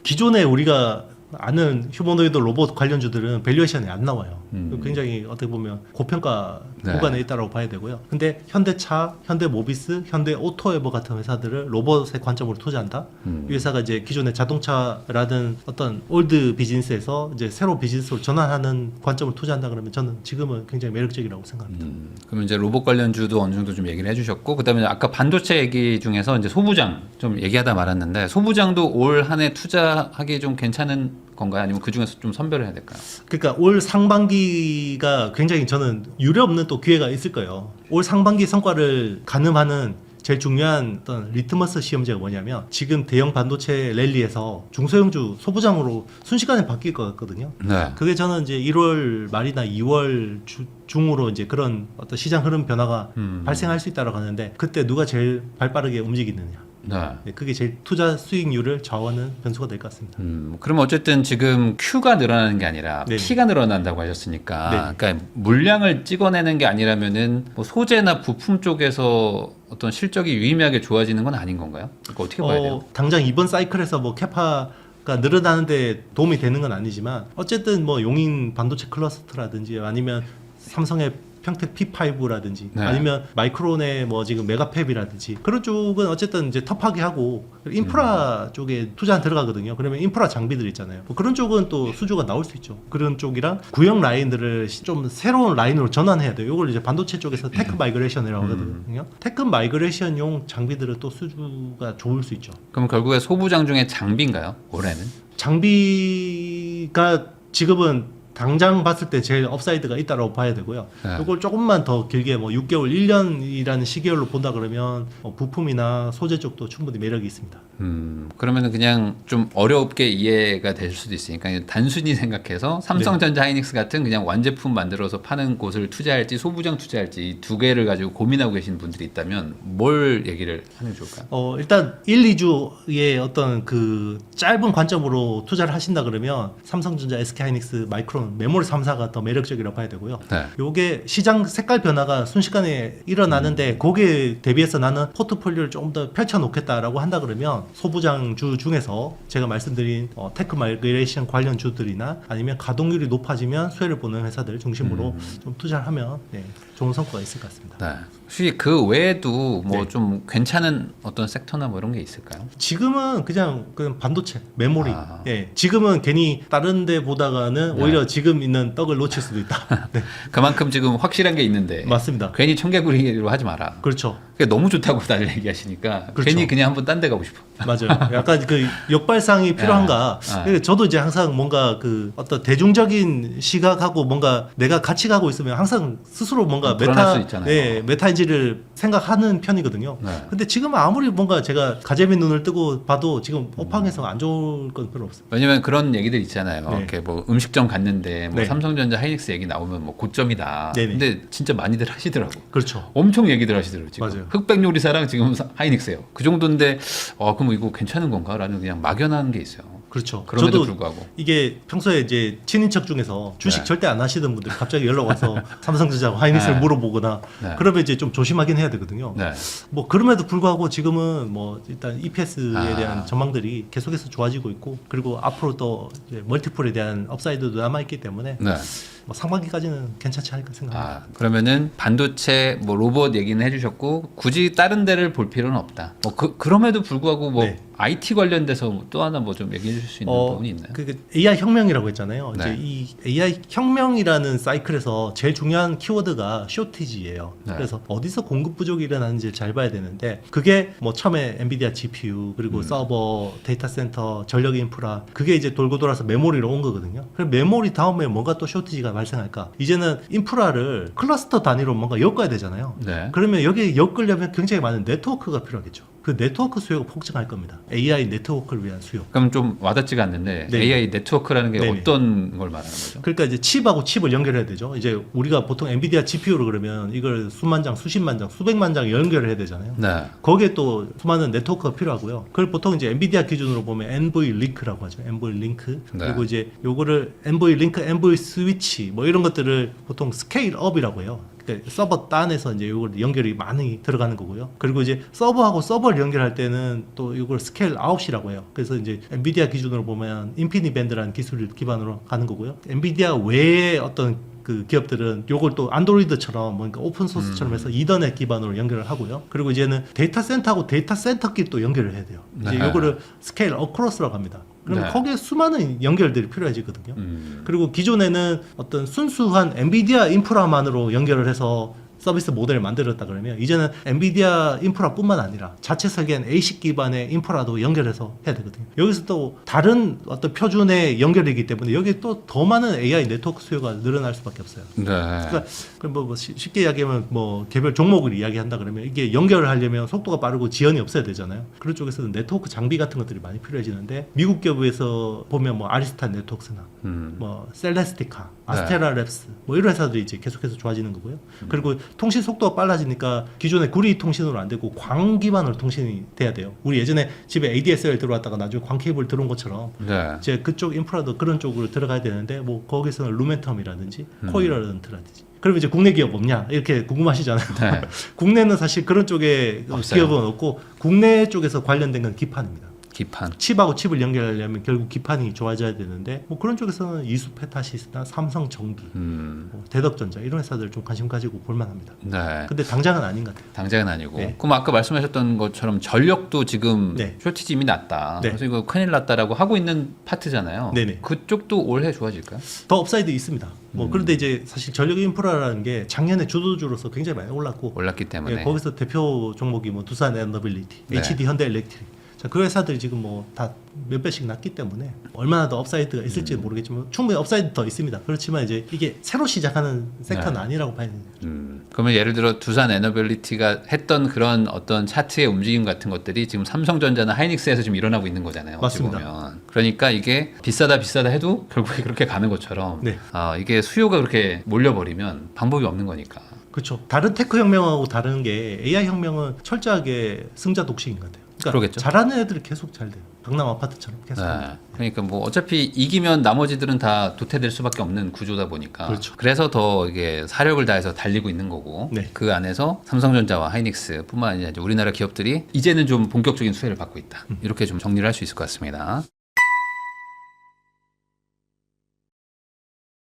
기존에 우리가 아는 휴머노이드 로봇 관련주들은 밸류에이션이 안 나와요. 굉장히 어떻게 보면 고평가 네. 구간에 있다고 봐야 되고요. 근데 현대차, 현대모비스, 현대오토에버 같은 회사들을 로봇의 관점으로 투자한다. 이 회사가 이제 기존의 자동차라든 어떤 올드 비즈니스에서 이제 새로 비즈니스로 전환하는 관점을 투자한다 그러면 저는 지금은 굉장히 매력적이라고 생각합니다. 그러면 이제 로봇 관련주도 어느 정도 좀 얘기를 해주셨고 그다음에 아까 반도체 얘기 중에서 이제 소부장 좀 얘기하다 말았는데 소부장도 올 한 해 투자하기 좀 괜찮은 건가요? 아니면 그 중에서 좀 선별을 해야 될까요? 그러니까 올 상반기가 굉장히 저는 유례 없는 또 기회가 있을 거예요. 올 상반기 성과를 가늠하는 제일 중요한 어떤 리트머스 시험제가 뭐냐면 지금 대형 반도체 랠리에서 중소형주 소부장으로 순식간에 바뀔 것 같거든요. 네. 그게 저는 이제 1월 말이나 2월 중으로 이제 그런 어떤 시장 흐름 변화가 발생할 수 있다고 하는데 그때 누가 제일 발빠르게 움직이느냐. 네. 그게 제일 투자 수익률을 좌우하는 변수가 될 것 같습니다. 그럼 어쨌든 지금 Q가 늘어나는 게 아니라 네네. P가 늘어난다고 하셨으니까 네네. 그러니까 물량을 찍어내는 게 아니라면은 뭐 소재나 부품 쪽에서 어떤 실적이 유의미하게 좋아지는 건 아닌 건가요? 그러니까 어떻게 봐야 돼요? 당장 이번 사이클에서 뭐 캐파가 늘어나는데 도움이 되는 건 아니지만 어쨌든 뭐 용인 반도체 클러스터라든지 아니면 삼성의 평택 P5라든지 네. 아니면 마이크론의 뭐 지금 메가팹이라든지 그런 쪽은 어쨌든 이제 텁하게 하고 인프라 쪽에 투자 들어가거든요. 그러면 인프라 장비들 있잖아요. 뭐 그런 쪽은 또 수주가 나올 수 있죠. 그런 쪽이랑 구형 라인들을 좀 새로운 라인으로 전환해야 돼요. 이걸 이제 반도체 쪽에서 테크 마이그레이션이라고 하거든요. 테크 마이그레이션용 장비들은 또 수주가 좋을 수 있죠. 그럼 결국에 소부장 중에 장비인가요? 올해는? 장비가 지금은 당장 봤을 때 제일 업사이드가 있다고 봐야 되고요. 네. 이걸 조금만 더 길게 뭐 6개월, 1년이라는 시계열로 본다 그러면 부품이나 소재 쪽도 충분히 매력이 있습니다. 그러면은 그냥 좀 어렵게 이해가 될 수도 있으니까 단순히 생각해서 삼성전자 하이닉스 같은 그냥 완제품 만들어서 파는 곳을 투자할지 소부장 투자할지 이 두 개를 가지고 고민하고 계신 분들이 있다면 뭘 얘기를 하는 게 좋을까요? 일단 1, 2주의 어떤 그 짧은 관점으로 투자를 하신다 그러면 삼성전자, SK하이닉스, 마이크론, 메모리 3사가 더 매력적이라고 봐야 되고요. 네. 요게 시장 색깔 변화가 순식간에 일어나는데 거기에 대비해서 나는 포트폴리오를 조금 더 펼쳐 놓겠다라고 한다 그러면 소부장주 중에서 제가 말씀드린 테크 마이그레이션 관련 주들이나 아니면 가동률이 높아지면 수혜를 보는 회사들 중심으로 좀 투자를 하면 좋은 성과가 있을 것 같습니다. 네. 혹시 그 외에도 뭐 네. 좀 괜찮은 어떤 섹터나 뭐 이런 게 있을까요? 지금은 그냥 반도체, 메모리. 아. 지금은 괜히 다른 데 보다가는 네. 오히려 지금 있는 떡을 놓칠 수도 있다. 네, 그만큼 지금 확실한 게 있는데 맞습니다. 괜히 청개구리로 하지 마라. 그렇죠. 그게 너무 좋다고 다들 얘기하시니까 그렇죠. 괜히 그냥 한번 딴 데 가고 싶어. 맞아요. 약간 그 역발상이 필요한가. 저도 이제 항상 뭔가 그 어떤 대중적인 시각하고 뭔가 내가 같이 가고 있으면 항상 스스로 뭔가 불안할 수 있잖아요. 메타인지를 생각하는 편이거든요. 네. 근데 지금은 아무리 뭔가 제가 가재미 눈을 뜨고 봐도 지금 업황에서 안 좋을 건 별로 없어요. 왜냐면 그런 얘기들 있잖아요. 네. 이렇게 뭐 음식점 갔는데 뭐 네. 삼성전자 하이닉스 얘기 나오면 뭐 고점이다. 네네. 근데 진짜 많이들 하시더라고. 그렇죠. 엄청 얘기들 하시더라고요. 지금. 맞아요. 흑백 요리사랑 지금 하이닉스예요. 그 정도인데 그럼 이거 괜찮은 건가라는 그냥 막연한 게 있어요. 그렇죠. 그럼에도 저도 불구하고. 이게 평소에 이제 친인척 중에서 주식 네. 절대 안 하시던 분들이 갑자기 연락 와서 삼성전자, 하이닉스를 네. 물어보거나 네. 그러면 이제 좀 조심하긴 해야 되거든요. 네. 뭐 그럼에도 불구하고 지금은 뭐 일단 EPS에 아. 대한 전망들이 계속해서 좋아지고 있고 그리고 앞으로 또 이제 멀티플에 대한 업사이드도 남아 있기 때문에 네. 뭐 상반기까지는 괜찮지 않을까 생각합니다. 그러면은 반도체 뭐 로봇 얘기는 해주셨고 굳이 다른 데를 볼 필요는 없다. 뭐 그럼에도 불구하고 뭐 네. IT 관련돼서 또 하나 뭐 좀 얘기해 주실 수 있는 부분이 있나요? 그 AI 혁명이라고 했잖아요. 네. 이제 이 AI 혁명이라는 사이클에서 제일 중요한 키워드가 쇼티지예요. 네. 그래서 어디서 공급 부족이 일어나는지를 잘 봐야 되는데 그게 뭐 처음에 엔비디아 GPU 그리고 서버, 데이터 센터, 전력 인프라 그게 이제 돌고 돌아서 메모리로 온 거거든요. 그럼 메모리 다음에 뭔가 또 쇼티지가 발생할까? 이제는 인프라를 클러스터 단위로 뭔가 엮어야 되잖아요. 네. 그러면 여기에 엮으려면 굉장히 많은 네트워크가 필요하겠죠. 그 네트워크 수요가 폭증할 겁니다. AI 네트워크를 위한 수요. 그럼 좀 와닿지가 않는데 네. AI 네트워크라는 게 네네. 어떤 걸 말하는 거죠? 그러니까 이제 칩하고 칩을 연결해야 되죠. 이제 우리가 보통 엔비디아 GPU로 그러면 이걸 수만 장, 수십만 장, 수백만 장 연결을 해야 되잖아요. 네. 거기에 또 수많은 네트워크가 필요하고요. 그걸 보통 이제 엔비디아 기준으로 보면 NV 링크라고 하죠. NV 링크. 네. 그리고 이제 요거를 NV 링크, NV 스위치 뭐 이런 것들을 보통 스케일 업이라고 해요. 그러니까 서버 단에서 이제 요걸 연결이 많이 들어가는 거고요. 그리고 이제 서버하고 서버를 연결할 때는 또 요걸 스케일 아웃이라고 해요. 그래서 이제 엔비디아 기준으로 보면 인피니밴드라는 기술을 기반으로 가는 거고요. 엔비디아 외에 어떤 그 기업들은 요걸 또 안드로이드처럼 뭔가 오픈 소스처럼 해서 이더넷 기반으로 연결을 하고요. 그리고 이제는 데이터 센터하고 데이터 센터끼리 또 연결을 해야 돼요. 이제 네. 요거를 스케일 어크로스라고 합니다. 그러면 네. 거기에 수많은 연결들이 필요해지거든요. 그리고 기존에는 어떤 순수한 엔비디아 인프라만으로 연결을 해서 서비스 모델을 만들었다 그러면 이제는 엔비디아 인프라뿐만 아니라 자체 설계한 ASIC 기반의 인프라도 연결해서 해야 되거든요. 여기서 또 다른 어떤 표준의 연결이기 때문에 여기 또 더 많은 AI 네트워크 수요가 늘어날 수밖에 없어요. 네. 그러니까 뭐 쉽게 이야기하면 뭐 개별 종목을 이야기한다 그러면 이게 연결을 하려면 속도가 빠르고 지연이 없어야 되잖아요. 그런 쪽에서는 네트워크 장비 같은 것들이 많이 필요해지는데 미국 기업에서 보면 뭐 아리스타 네트워크스나 뭐 셀레스티카, 아스테라 랩스 뭐 이런 회사들이 이제 계속해서 좋아지는 거고요. 그리고 통신 속도가 빨라지니까 기존의 구리 통신으로 안 되고 광 기반으로 통신이 돼야 돼요. 우리 예전에 집에 ADSL 들어왔다가 나중에 광 케이블 들어온 것처럼 네. 이제 그쪽 인프라도 그런 쪽으로 들어가야 되는데 뭐 거기서는 루멘텀이라든지 코이런트라든지 그럼 이제 국내 기업 없냐 이렇게 궁금하시잖아요. 네. 국내는 사실 그런 쪽에 없어요. 기업은 없고 국내 쪽에서 관련된 건 기판입니다. 기판. 칩하고 칩을 연결하려면 결국 기판이 좋아져야 되는데 뭐 그런 쪽에서는 이수페타시스나 삼성전기, 뭐 대덕전자 이런 회사들 좀 관심 가지고 볼만합니다. 네. 근데 당장은 아닌 것 같아요. 당장은 아니고. 네. 그럼 아까 말씀하셨던 것처럼 전력도 지금 네. 쇼티지 이미 났다. 네. 그래서 이거 큰일 났다라고 하고 있는 파트잖아요. 네네. 그쪽도 올해 좋아질까요? 더 업사이드 있습니다. 뭐 그런데 이제 사실 전력 인프라라는 게 작년에 주도주로서 굉장히 많이 올랐고 올랐기 때문에. 예, 거기서 대표 종목이 뭐 두산 에너빌리티, 네. HD 현대엘렉트릭. 자, 그 회사들이 지금 뭐 다 몇 배씩 났기 때문에 얼마나 더 업사이드가 있을지는 모르겠지만 충분히 업사이드 더 있습니다. 그렇지만 이제 이게 새로 시작하는 섹터는 네. 아니라고 봐야 됩니다. 그러면 예를 들어 두산 에너빌리티가 했던 그런 어떤 차트의 움직임 같은 것들이 지금 삼성전자나 하이닉스에서 지금 일어나고 있는 거잖아요. 어찌 맞습니다. 보면. 그러니까 이게 비싸다 해도 결국에 그렇게 가는 것처럼 네. 이게 수요가 그렇게 몰려버리면 방법이 없는 거니까. 그렇죠. 다른 테크 혁명하고 다른 게 AI 혁명은 철저하게 승자 독식인 것 같아요. 그러니까 그러겠죠. 잘하는 애들이 계속 잘 돼요. 강남 아파트처럼 계속. 네. 그러니까 뭐 어차피 이기면 나머지들은 다 도태될 수밖에 없는 구조다 보니까. 그렇죠. 그래서 더 이게 사력을 다해서 달리고 있는 거고. 네. 그 안에서 삼성전자와 하이닉스뿐만 아니라 이제 우리나라 기업들이 이제는 좀 본격적인 수혜를 받고 있다. 이렇게 좀 정리를 할 수 있을 것 같습니다.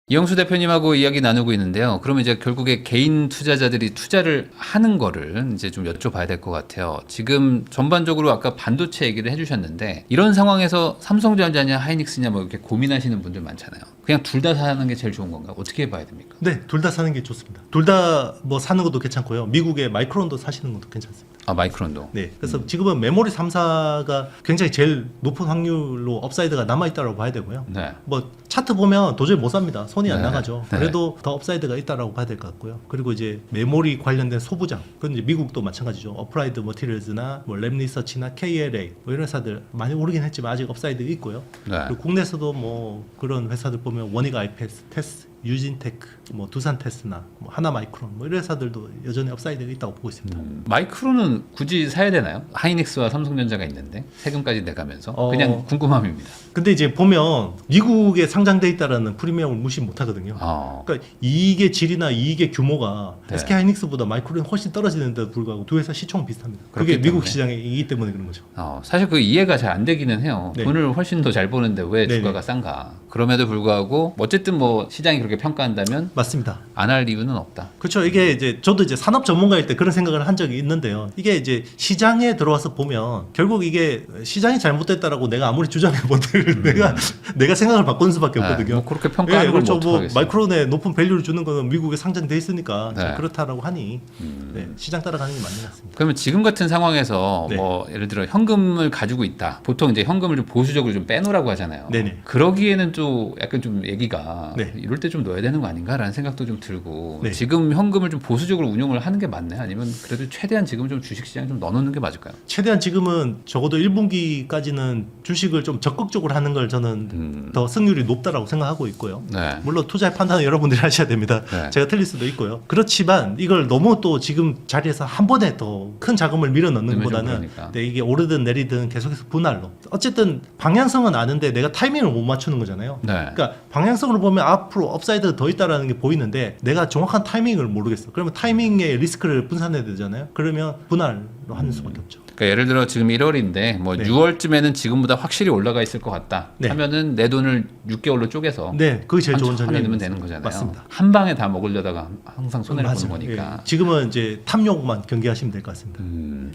이영수 대표님하고 이야기 나누고 있는데요. 그러면 이제 결국에 개인 투자자들이 투자를 하는 거를 이제 좀 여쭤봐야 될 것 같아요. 지금 전반적으로 아까 반도체 얘기를 해주셨는데 이런 상황에서 삼성전자냐 하이닉스냐 뭐 이렇게 고민하시는 분들 많잖아요. 그냥 둘 다 사는 게 제일 좋은 건가? 어떻게 봐야 됩니까? 네, 둘 다 사는 게 좋습니다. 둘 다 뭐 사는 것도 괜찮고요. 미국의 마이크론도 사시는 것도 괜찮습니다. 마이크론도. 네, 그래서 지금은 메모리 3사가 굉장히 제일 높은 확률로 업사이드가 남아있다고 봐야 되고요. 네. 뭐 차트 보면 도저히 못 삽니다. 손이 안 네. 나가죠. 네. 그래도 더 업사이드가 있다라고 봐야 될 것 같고요. 그리고 이제 메모리 관련된 소부장, 그건 이제 미국도 마찬가지죠. 어플라이드 머티리얼즈나 뭐 랩리서치나 KLA 뭐 이런 회사들 많이 오르긴 했지만 아직 업사이드 있고요. 네. 그리고 국내에서도 뭐 그런 회사들 보면 원익 아이패스, 테스, 유진테크, 뭐 두산 테스나, 뭐 하나마이크론 뭐 이런 회사들도 여전히 업사이드가 있다고 보고 있습니다. 마이크론은 굳이 사야 되나요? 하이닉스와 삼성전자가 있는데 세금까지 내가면서 어. 그냥 궁금함입니다. 근데 이제 보면 미국에 상장돼 있다라는 프리미엄을 무시 못 하거든요. 그러니까 이익의 질이나 이익의 규모가 네. SK 하이닉스보다 마이크론이 훨씬 떨어지는데도 불구하고 두 회사 시총 비슷합니다. 그게 그렇기 미국 때문에. 시장이기 때문에 그런 거죠. 사실 그 이해가 잘 안 되기는 해요. 네. 돈을 훨씬 더 잘 버는데 왜 네네. 주가가 싼가? 그럼에도 불구하고 어쨌든 뭐 시장이 그렇게 평가한다면 맞습니다. 안 할 이유는 없다. 그렇죠. 이게 이제 저도 이제 산업 전문가일 때 그런 생각을 한 적이 있는데요. 이게 이제 시장에 들어와서 보면 결국 이게 시장이 잘못됐다라고 내가 아무리 주장해 보들 내가 생각을 바꾸는 수밖에 없거든요. 뭐 그렇게 평가하는 예, 걸 그렇죠. 뭐 뭐 어떡하겠어요. 마이크론에 높은 밸류를 주는 거는 미국에 상장돼 있으니까 네. 그렇다라고 하니 네, 시장 따라가는 게 맞는 것 같습니다. 그러면 지금 같은 상황에서 네. 뭐 예를 들어 현금을 가지고 있다. 보통 이제 현금을 좀 보수적으로 좀 빼놓으라고 하잖아요. 네네. 그러기에는 좀 약간 좀 얘기가 네. 이럴 때 좀 넣어야 되는 거 아닌가라는 생각도 좀 들고 네. 지금 현금을 좀 보수적으로 운용을 하는 게 맞나요? 아니면 그래도 최대한 지금 좀 주식시장에 좀 넣어놓는 게 맞을까요? 최대한 지금은 적어도 1분기까지는 주식을 좀 적극적으로 하는 걸 저는 더 승률이 높다라고 생각하고 있고요. 네. 물론 투자의 판단은 여러분들이 하셔야 됩니다. 네. 제가 틀릴 수도 있고요. 그렇지만 이걸 너무 또 지금 자리에서 한 번에 더 큰 자금을 밀어 넣는 것보다는 그러니까. 네, 이게 오르든 내리든 계속해서 분할로. 어쨌든 방향성은 아는데 내가 타이밍을 못 맞추는 거잖아요. 네. 그러니까 방향성으로 보면 앞으로 업사이드가 더 있다라는 게 보이는데 내가 정확한 타이밍을 모르겠어. 그러면 타이밍의 리스크를 분산해야 되잖아요. 그러면 분할로 하는 수밖에 없죠. 그러니까 예를 들어 지금 1월인데 뭐 네. 6월쯤에는 지금보다 확실히 올라가 있을 것 같다. 네. 하면은 내 돈을 6개월로 쪼개서 네, 그게 제일 좋은 천천히 전략이 넣으면 되는 거잖아요. 맞습니다. 한 방에 다 먹으려다가 항상 손해를 보는 맞아요. 거니까. 예. 지금은 이제 탐욕만 경계하시면 될 것 같습니다.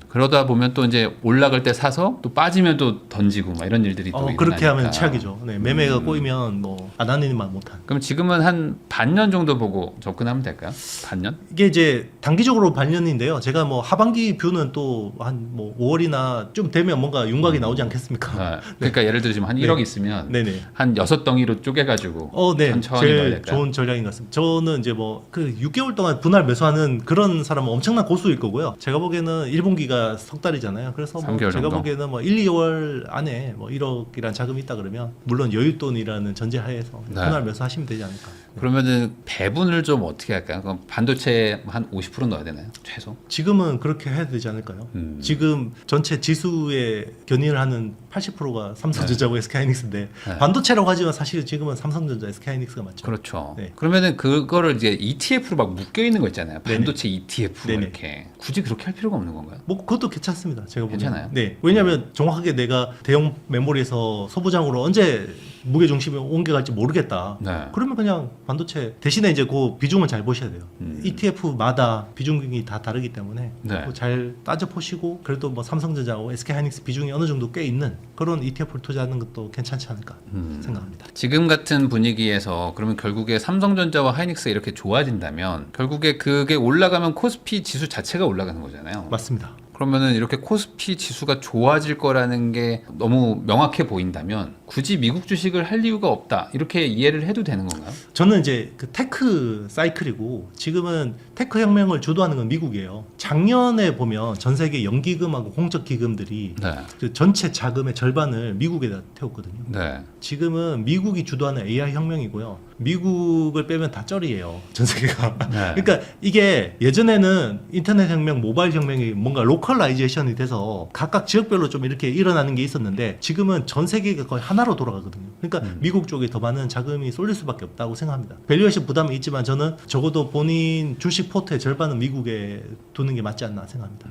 그러다 보면 또 이제 올라갈 때 사서 또 빠지면 또 던지고 막 이런 일들이 또 그렇게 일어나니까. 하면 최악이죠. 네, 매매가 꼬이면 뭐 안 하는 일만 못한. 그럼 지금은 한 반년 정도 보고 접근하면 될까요? 반년? 이게 이제 단기적으로 반년인데요. 제가 뭐 하반기 뷰는 또 한 뭐 5월이나 좀 되면 뭔가 윤곽이 나오지 않겠습니까? 아, 그러니까 예를 들어 지금 한 1억 있으면 네네. 한 6덩이로 쪼개가지고 네. 천천히 넣어야 제일 될까요? 좋은 전략인 것 같습니다. 저는 이제 뭐 그 6개월 동안 분할 매수하는 그런 사람은 엄청난 고수일 거고요. 제가 보기에는 1분기가 석 달이잖아요. 그래서 뭐 3개월 제가 정도? 보기에는 뭐 1, 2월 안에 뭐 1억이란 자금이 있다 그러면 물론 여윳돈이라는 전제하에서 네. 분할 매수하시면 되지 않을까. 그러면은 배분을 좀 어떻게 할까요? 그럼 반도체 한 50% 넣어야 되나요? 최소? 지금은 그렇게 해야 되지 않을까요? 지금 전체 지수에 견인을 하는 80%가 삼성전자고 SK하이닉스인데 네. 반도체라고 하지만 사실 지금은 삼성전자, SK하이닉스가 맞죠. 그렇죠. 네. 그러면은 그거를 이제 ETF로 막 묶여 있는 거 있잖아요. 네네. 반도체 ETF 네네. 이렇게 굳이 그렇게 할 필요가 없는 건가요? 뭐 그것도 괜찮습니다. 제가 보기에는. 괜찮아요? 네. 왜냐하면 정확하게 내가 대형 메모리에서 소부장으로 언제 무게 중심을 옮겨갈지 모르겠다. 네. 그러면 그냥 반도체 대신에 이제 그 비중을 잘 보셔야 돼요. ETF마다 비중이 다 다르기 때문에 네. 그거 잘 따져 보시고 그래도 뭐 삼성전자하고 SK하이닉스 비중이 어느 정도 꽤 있는 그런 ETF를 투자하는 것도 괜찮지 않을까 생각합니다. 지금 같은 분위기에서 그러면 결국에 삼성전자와 하이닉스가 이렇게 좋아진다면 결국에 그게 올라가면 코스피 지수 자체가 올라가는 거잖아요. 맞습니다. 그러면은 이렇게 코스피 지수가 좋아질 거라는 게 너무 명확해 보인다면 굳이 미국 주식을 할 이유가 없다 이렇게 이해를 해도 되는 건가요? 저는 이제 그 테크 사이클이고 지금은 테크 혁명을 주도하는 건 미국이에요. 작년에 보면 전 세계 연기금하고 공적 기금들이 네. 그 전체 자금의 절반을 미국에다 태웠거든요. 네. 지금은 미국이 주도하는 AI 혁명이고요. 미국을 빼면 다 쩔이에요. 전 세계가. 네. 그러니까 이게 예전에는 인터넷 혁명, 모바일 혁명이 뭔가 로컬라이제이션이 돼서 각각 지역별로 좀 이렇게 일어나는 게 있었는데 지금은 전 세계가 거의 하나로 돌아가거든요. 그러니까 미국 쪽에 더 많은 자금이 쏠릴 수밖에 없다고 생각합니다. 밸류에이션 부담이 있지만 저는 적어도 본인 주식 포트의 절반은 미국에 두는 게 맞지 않나 생각합니다.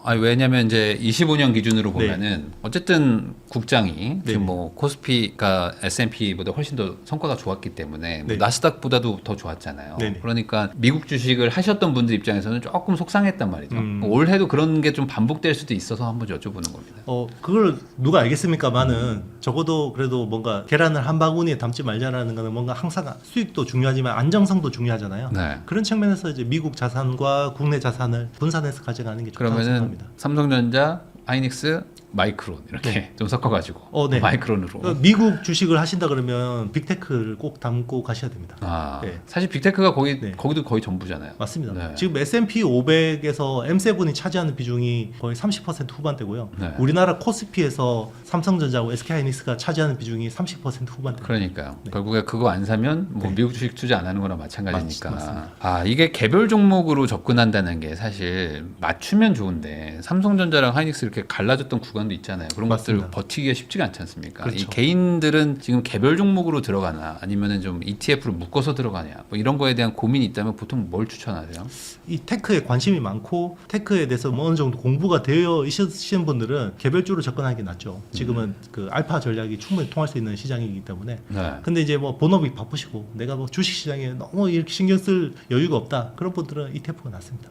아니 왜냐면 이제 25년 기준으로 보면은 어쨌든 국장이 네. 지금 뭐 코스피가 S&P보다 훨씬 더 성과가 좋았기 때문에 뭐 네. 나스닥보다도 더 좋았잖아요. 네네. 그러니까 미국 주식을 하셨던 분들 입장에서는 조금 속상했단 말이죠. 올해도 그런 게 좀 반복될 수도 있어서 한번 여쭤보는 겁니다. 그걸 누가 알겠습니까만은 적어도 그래도 뭔가 계란을 한 바구니에 담지 말자라는 거는 뭔가 항상 수익도 중요하지만 안정성도 중요하잖아요. 네. 그런 측면에서 이제 미국 자산과 국내 자산을 분산해서 가져가는 게 좋다고 그러면은 생각합니다. 삼성전자, 하이닉스, 마이크론 이렇게 좀 섞어가지고 네. 마이크론으로. 미국 주식을 하신다 그러면 빅테크를 꼭 담고 가셔야 됩니다. 네. 사실 빅테크가 네. 거기도 거의 전부잖아요. 맞습니다. 네. 지금 S&P 500에서 M7이 차지하는 비중이 거의 30% 후반대고요. 네. 우리나라 코스피에서 삼성전자하고 SK하이닉스가 차지하는 비중이 30% 후반대. 그러니까요. 네. 결국에 그거 안 사면 뭐 네. 미국 주식 투자 안 하는 거나 마찬가지니까. 맞습니다. 이게 개별 종목으로 접근한다는 게 사실 맞추면 좋은데 삼성전자랑 하이닉스 이렇게 갈라졌던 구간 구간도 있잖아요. 그런 맞습니다. 것들 버티기가 쉽지가 않지 않습니까? 그렇죠. 이 개인들은 지금 개별 종목으로 들어가나 아니면은 좀 ETF로 묶어서 들어가냐 뭐 이런 거에 대한 고민이 있다면 보통 뭘 추천하세요? 이 테크에 관심이 많고 테크에 대해서 뭐 어느 정도 공부가 되어 있으신 분들은 개별주로 접근하는 게 낫죠. 지금은 그 알파 전략이 충분히 통할 수 있는 시장이기 때문에. 네. 근데 이제 뭐 본업이 바쁘시고 내가 뭐 주식 시장에 너무 이렇게 신경 쓸 여유가 없다. 그런 분들은 ETF가 낫습니다.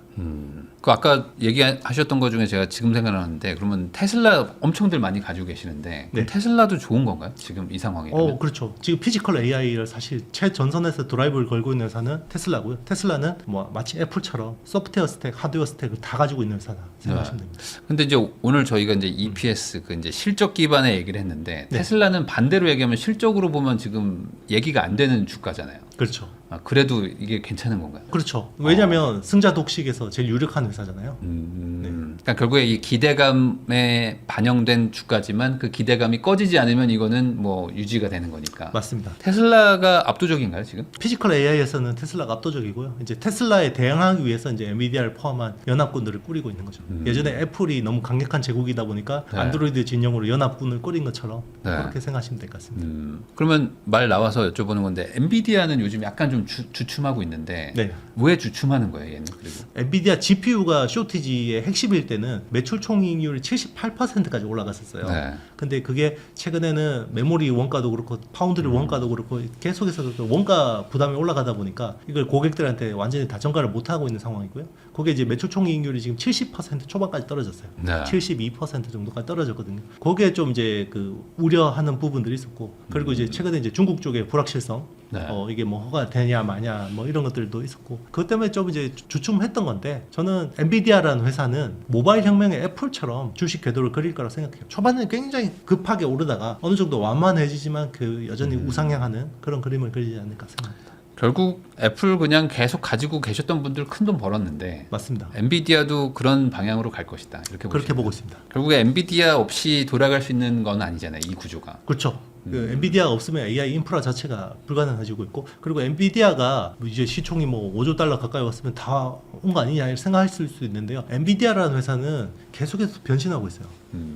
그 아까 얘기하셨던 것 중에 제가 지금 생각나는데 그러면 테슬라 엄청들 많이 가지고 계시는데 그럼 네. 테슬라도 좋은 건가요? 지금 이 상황이라면? 그렇죠. 지금 피지컬 AI를 사실 최전선에서 드라이브를 걸고 있는 회사는 테슬라고요. 테슬라는 뭐 마치 애플처럼 소프트웨어 스택, 하드웨어 스택을 다 가지고 있는 회사다 생각하시면 됩니다. 근데 이제 오늘 저희가 이제 EPS 그 이제 실적 기반의 얘기를 했는데 네. 테슬라는 반대로 얘기하면 실적으로 보면 지금 얘기가 안 되는 주가잖아요. 그렇죠. 그래도 이게 괜찮은 건가요? 그렇죠. 왜냐하면 승자 독식에서 제일 유력한 회사잖아요. 그러니까 결국에 이 기대감에 반영된 주가지만 그 기대감이 꺼지지 않으면 이거는 뭐 유지가 되는 거니까. 맞습니다. 테슬라가 압도적인가요 지금? 피지컬 AI에서는 테슬라가 압도적이고요. 이제 테슬라에 대항하기 위해서 이제 엔비디아를 포함한 연합군들을 꾸리고 있는 거죠. 예전에 애플이 너무 강력한 제국이다 보니까 네. 안드로이드 진영으로 연합군을 꾸린 것처럼 네. 그렇게 생각하시면 될 것 같습니다. 그러면 말 나와서 여쭤보는 건데 엔비디아는 요즘 약간 좀 주춤하고 있는데 네. 왜 주춤하는 거예요 얘는? 그리고 엔비디아 GPU가 쇼티지의 핵심일 때는 매출 총이익률이 78%까지 올라갔었어요. 네. 근데 그게 최근에는 메모리 원가도 그렇고 파운드리 원가도 그렇고 계속해서 그 원가 부담이 올라가다 보니까 이걸 고객들한테 완전히 다 전가를 못 하고 있는 상황이고요. 그게 이제 매출 총이익률이 지금 70% 초반까지 떨어졌어요. 네. 72% 정도까지 떨어졌거든요. 거기에 좀 이제 그 우려하는 부분들이 있었고, 그리고 이제 최근에 이제 중국 쪽의 불확실성, 네. 이게 뭐 허가 되냐 마냐 뭐 이런 것들도 있었고, 그것 때문에 좀 이제 주춤했던 건데, 저는 엔비디아라는 회사는 모바일 혁명의 애플처럼 주식 궤도를 그릴 거라고 생각해요. 초반에는 굉장히 급하게 오르다가 어느 정도 완만해지지만 그 여전히 우상향하는 그런 그림을 그리지 않을까 생각합니다. 결국 애플 그냥 계속 가지고 계셨던 분들 큰 돈 벌었는데 맞습니다. 엔비디아도 그런 방향으로 갈 것이다 이렇게 그렇게 보시면. 보고 있습니다. 결국에 엔비디아 없이 돌아갈 수 있는 건 아니잖아요 이 구조가. 그렇죠. 그 엔비디아가 없으면 AI 인프라 자체가 불가능해지고 있고, 그리고 엔비디아가 뭐 이제 시총이 뭐 5조 달러 가까이 왔으면 다 온 거 아니냐 이렇게 생각하실 수 있는데요. 엔비디아라는 회사는 계속해서 변신하고 있어요.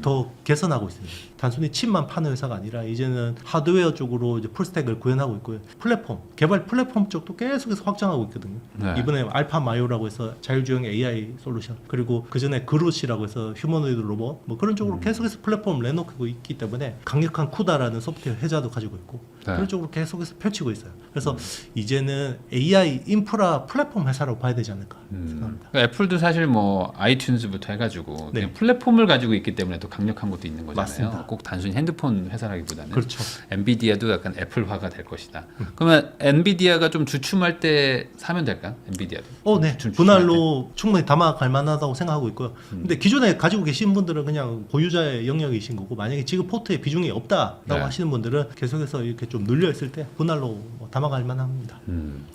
더 개선하고 있습니다. 단순히 칩만 파는 회사가 아니라 이제는 하드웨어 쪽으로 이제 풀스택을 구현하고 있고요. 플랫폼, 개발 플랫폼 쪽도 계속해서 확장하고 있거든요. 네. 이번에 알파 마요라고 해서 자율주행 AI 솔루션, 그리고 그 전에 그루시라고 해서 휴머노이드 로봇, 뭐 그런 쪽으로 계속해서 플랫폼을 내놓고 있기 때문에 강력한 쿠다라는 소프트웨어 회사도 가지고 있고, 네. 그런 쪽으로 계속해서 펼치고 있어요. 그래서 이제는 AI 인프라 플랫폼 회사라고 봐야 되지 않을까 생각합니다. 그러니까 애플도 사실 뭐 아이튠즈부터 해가지고 네. 그냥 플랫폼을 가지고 있기 때문에 더 강력한 것도 있는 거잖아요. 맞습니다. 꼭 단순히 핸드폰 회사라기보다는. 그렇죠. 엔비디아도 약간 애플화가 될 것이다. 그러면 엔비디아가 좀 주춤할 때 사면 될까요? 엔비디아도. 네. 주춤할 분할로 충분히 담아갈 만하다고 생각하고 있고요. 근데 기존에 가지고 계신 분들은 그냥 보유자의 영역이신 거고, 만약에 지금 포트에 비중이 없다라고 네. 하시는 분들은 계속해서 이렇게 좀 눌려 있을 때 분할로 뭐 담아갈 만합니다.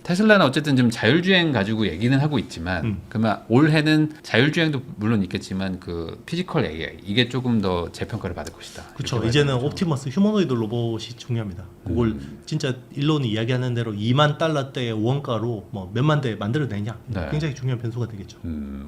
테슬라는 어쨌든 지금 자율주행 가지고 얘기는 하고 있지만 그러면 올해는 자율주행도 물론 있겠지만 그 피지컬 AI 이게 조금 더 재평가를 받을 것이다. 그렇죠. 이렇게 이제는 봐야 되죠. 옵티머스 휴머노이드 로봇이 중요합니다. 그걸 진짜 일론이 이야기하는 대로 2만 달러대의 원가로 뭐 몇만 대 만들어내냐, 네. 굉장히 중요한 변수가 되겠죠.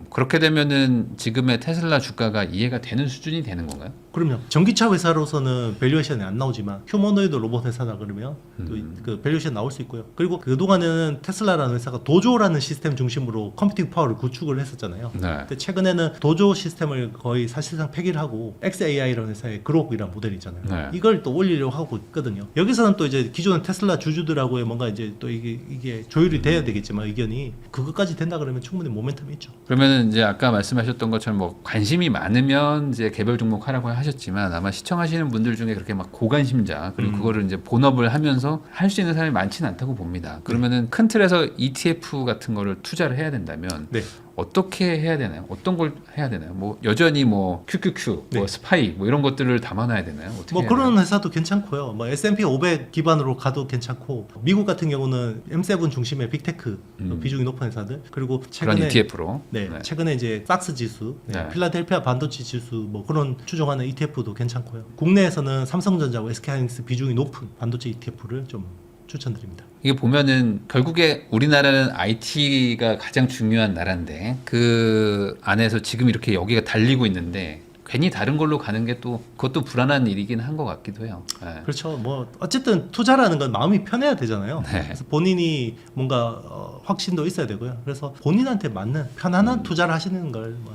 그렇게 되면은 지금의 테슬라 주가가 이해가 되는 수준이 되는 건가요? 그럼요. 전기차 회사로서는 밸류에이션이 안 나오지만 휴머노이드 로봇 회사다 그러면 또 그 밸류에이션 나올 수 있고요. 그리고 그동안에는 테슬라라는 회사가 도조라는 시스템 중심으로 컴퓨팅 파워를 구축을 했었잖아요. 네. 근데 최근에는 도조 시스템을 거의 사실상 폐기를 하고 XAI라는 회사의 그룹이라는 모델이 있잖아요. 네. 이걸 또 올리려고 하고 있거든요. 여기서는 또 이제 기존의 테슬라 주주들하고의 뭔가 이제 또 이게 조율이 돼야 되겠지만 의견이 그것까지 된다 그러면 충분히 모멘텀이 있죠. 그러면은 이제 아까 말씀하셨던 것처럼 뭐 관심이 많으면 이제 개별 종목 하라고 하셨지만 아마 시청하시는 분들 중에 그렇게 막 고관심자 그리고 그거를 이제 본업을 하면서 할 수 있는 사람이 많지는 않다고 봅니다. 그러면은 큰 틀에서 ETF 같은 거를 투자를 해야 된다면 네. 어떻게 해야 되나요? 어떤 걸 해야 되나요? 뭐 여전히 뭐 QQQ, 네. 뭐 스파이 뭐 이런 것들을 담아놔야 되나요? 어떻게 뭐 해야 그런 되나요? 회사도 괜찮고요. 뭐 S&P 500 기반으로 가도 괜찮고, 미국 같은 경우는 M7 중심의 빅테크 비중이 높은 회사들, 그리고 그런 최근에 ETF로 네, 최근에 이제 삭스 지수, 네. 필라델피아 반도체 지수 뭐 그런 추종하는 ETF도 괜찮고요. 국내에서는 삼성전자와 SK하이닉스 비중이 높은 반도체 ETF를 좀 추천드립니다. 이게 보면은 결국에 우리나라는 IT가 가장 중요한 나라인데 그 안에서 지금 이렇게 여기가 달리고 있는데 괜히 다른 걸로 가는 게 또 그것도 불안한 일이긴 한 것 같기도 해요. 네. 그렇죠. 뭐 어쨌든 투자라는 건 마음이 편해야 되잖아요. 네. 그래서 본인이 뭔가 확신도 있어야 되고요. 그래서 본인한테 맞는 편안한 투자를 하시는 걸 뭐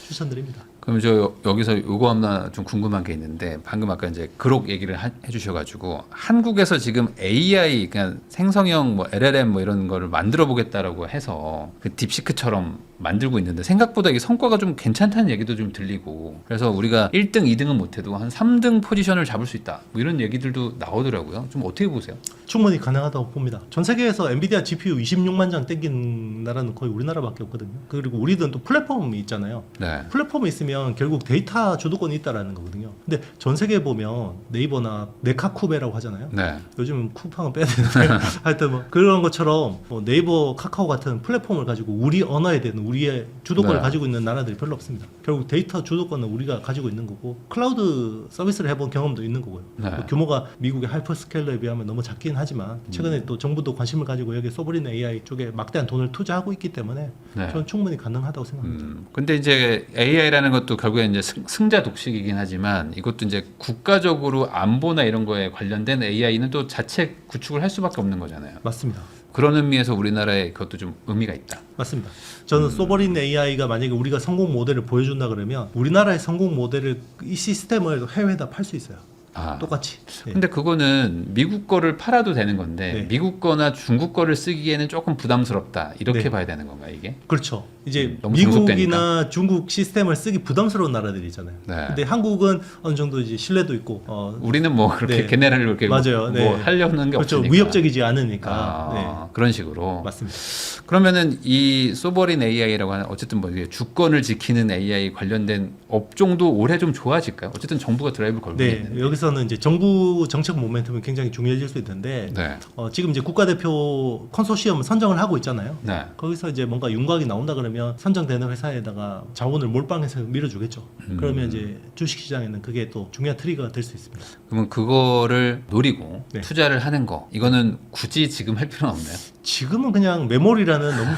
추천드립니다. 그럼 저 여기서 요거 하나 좀 궁금한 게 있는데 방금 아까 이제 그록 얘기를 해주셔가지고 한국에서 지금 AI 그냥 생성형 뭐 LLM 뭐 이런 거를 만들어 보겠다라고 해서 그 딥시크처럼 만들고 있는데 생각보다 이게 성과가 좀 괜찮다는 얘기도 좀 들리고 그래서 우리가 1등, 2등은 못해도 한 3등 포지션을 잡을 수 있다 뭐 이런 얘기들도 나오더라고요. 좀 어떻게 보세요? 충분히 가능하다고 봅니다. 전 세계에서 엔비디아 GPU 26만 장 땡긴 나라는 거의 우리나라밖에 없거든요. 그리고 우리는 또 플랫폼이 있잖아요. 네. 플랫폼이 있으면 결국 데이터 주도권이 있다라는 거거든요. 근데 전 세계에 보면 네이버나 네카쿠베라고 하잖아요. 네. 요즘 쿠팡은 빼야 되는데 하여튼 뭐 그런 것처럼 뭐 네이버, 카카오 같은 플랫폼을 가지고 우리 언어에 대한 우리의 주도권을 네. 가지고 있는 나라들이 별로 없습니다. 결국 데이터 주도권은 우리가 가지고 있는 거고 클라우드 서비스를 해본 경험도 있는 거고요. 네. 규모가 미국의 하이퍼스케일러에 비하면 너무 작긴 하지만 최근에 또 정부도 관심을 가지고 여기 소브린 AI 쪽에 막대한 돈을 투자하고 있기 때문에 네. 저는 충분히 가능하다고 생각합니다. 근데 이제 AI라는 것도 결국에 이제 승자 독식이긴 하지만 이것도 이제 국가적으로 안보나 이런 거에 관련된 AI는 또 자체 구축을 할 수밖에 없는 거잖아요. 맞습니다. 그런 의미에서 우리나라에 그것도 좀 의미가 있다. 맞습니다. 저는 소버린 AI가 만약에 우리가 성공 모델을 보여준다 그러면 우리나라의 성공 모델을 이 시스템을 해외에다 팔 수 있어요. 아. 똑같이. 네. 근데 그거는 미국 거를 팔아도 되는 건데 네. 미국 거나 중국 거를 쓰기에는 조금 부담스럽다 이렇게 네. 봐야 되는 건가 이게? 그렇죠. 이제 너무 미국이나 중국 시스템을 쓰기 부담스러운 나라들이 있잖아요. 네. 근데 한국은 어느 정도 이제 신뢰도 있고 우리는 뭐 그렇게 네. 걔네를 이렇게 맞아요. 뭐 네. 하려는 게 그렇죠. 없으니까. 위협적이지 않으니까. 아, 그런 식으로. 네. 맞습니다. 그러면은 이 소버린 AI라고 하는 어쨌든 뭐 이게 주권을 지키는 AI 관련된 업종도 올해 좀 좋아질까요? 어쨌든 정부가 드라이브를 걸고 네, 있는데. 여기서는 이제 정부 정책 모멘텀이 굉장히 중요해질 수 있는데 네. 지금 이제 국가대표 컨소시엄 선정을 하고 있잖아요. 네. 거기서 이제 뭔가 윤곽이 나온다 그러면 선정되는 회사에다가 자원을 몰빵해서 밀어주겠죠. 그러면 이제 주식시장에는 그게 또 중요한 트리거가 될 수 있습니다. 그러면 그거를 노리고 네. 투자를 하는 거 이거는 굳이 지금 할 필요는 없나요? 지금은 그냥 메모리라는 너무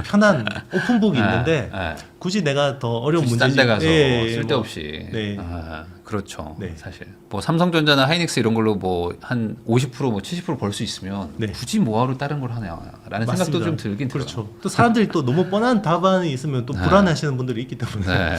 편한 오픈북이 네, 있는데 네. 굳이 내가 더 어려운 굳이 문제지. 딴데 가서 예, 쓸데없이. 네. 아, 그렇죠. 네. 사실 뭐 삼성전자나 하이닉스 이런 걸로 뭐 한 50%뭐 70% 벌 수 있으면 네. 굳이 뭐하러 다른 걸 하냐라는 생각도 맞습니다. 좀 들긴 들어요. 그렇죠. 또 사람들이 또 너무 뻔한 답안이 있으면 또 네. 불안해하시는 분들이 있기 때문에. 네.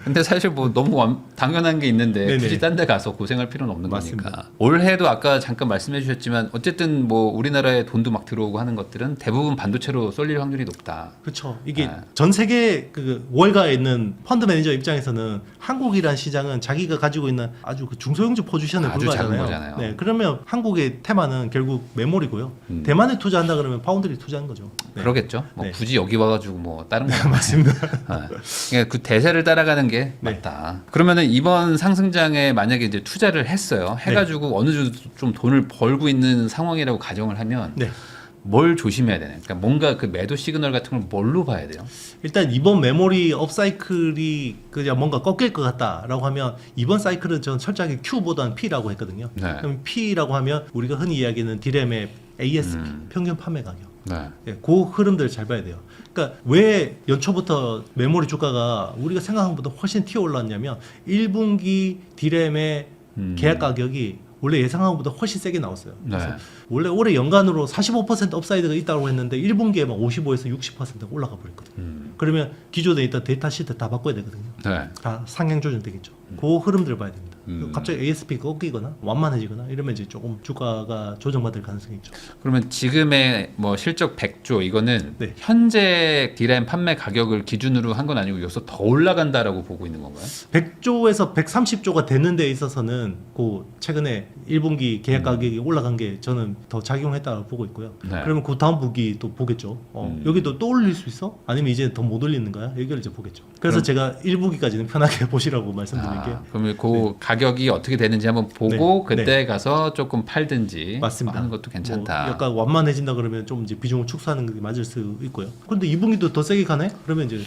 근데 사실 뭐 너무 당연한 게 있는데 네네. 굳이 딴 데 가서 고생할 필요는 없는 맞습니다. 거니까. 올해도 아까 잠깐 말씀해 주셨지만 어쨌든 뭐 우리나라에 돈도 막 들어오고 하는 것들은 대부분 반도체로 쏠릴 확률이 높다. 그렇죠. 이게 네. 전 세계 그 월가에 있는 펀드 매니저 입장에서는 한국이란 시장은 자기가 가지고 있는 아주 그 중소형주 포지션에 아주 작은 불과하잖아요. 거잖아요. 네, 그러면 한국의 테마는 결국 메모리고요. 음. 대만에 투자한다 그러면 파운드리 투자하는 거죠. 네. 그러겠죠. 뭐 네. 굳이 여기 와가지고 뭐 다른 거 맞습니다. 그러니까 그 대세를 따라가는 게 네. 맞다. 그러면은 이번 상승장에 만약에 이제 투자를 했어요. 해가지고 어느 정도 좀 돈을 벌고 있는 상황이라고 가정을 하면 네. 뭘 조심해야 되나요? 그러니까 뭔가 그 매도 시그널 같은 걸 뭘로 봐야 돼요? 일단 이번 메모리 업사이클이 그냥 뭔가 꺾일 것 같다라고 하면 이번 사이클은 전 철저하게 Q보다는 P라고 했거든요. 네. 그럼 P라고 하면 우리가 흔히 이야기하는 디램의 ASP 음. 평균 판매 가격. 네. 예, 그 흐름들을 잘 봐야 돼요. 그러니까 왜 연초부터 메모리 주가가 우리가 생각한 것보다 훨씬 튀어 올랐냐면 1분기 디램의 계약 가격이 원래 예상한 것보다 훨씬 세게 나왔어요. 그래서 네. 원래 올해 연간으로 45% 업사이드가 있다고 했는데 1분기에 막 55에서 60%가 올라가 버렸거든요. 그러면 기존에 있던 데이터 시트 다 바꿔야 되거든요. 네. 다 상향 조정되겠죠. 그 흐름들을 봐야 됩니다. 음. 갑자기 ASP가 꺾이거나 완만해지거나 이러면 이제 조금 주가가 조정받을 가능성이 있죠. 그러면 지금의 뭐 실적 100조 이거는 네. 현재 디램 판매 가격을 기준으로 한 건 아니고 여기서 더 올라간다라고 보고 있는 건가요? 100조에서 130조가 되는 데 있어서는 그 최근에 1분기 계약 가격이 올라간 게 저는 더 작용했다고 보고 있고요. 네. 그러면 그 다음 분기 또 보겠죠. 여기도 또 올릴 수 있어? 아니면 이제 더 못 올리는 거야? 여기를 이제 보겠죠. 그래서 그럼- 제가 1분기까지는 편하게 보시라고 말씀드릴게요. 그러면 그 가격이 어떻게 되는지 한번 보고 네. 그때 가서 조금 팔든지 맞습니다. 하는 것도 괜찮다. 뭐 약간 완만해진다 그러면 좀 이제 비중을 축소하는 게 맞을 수 있고요. 그런데 2분기도 더 세게 가네? 그러면 이제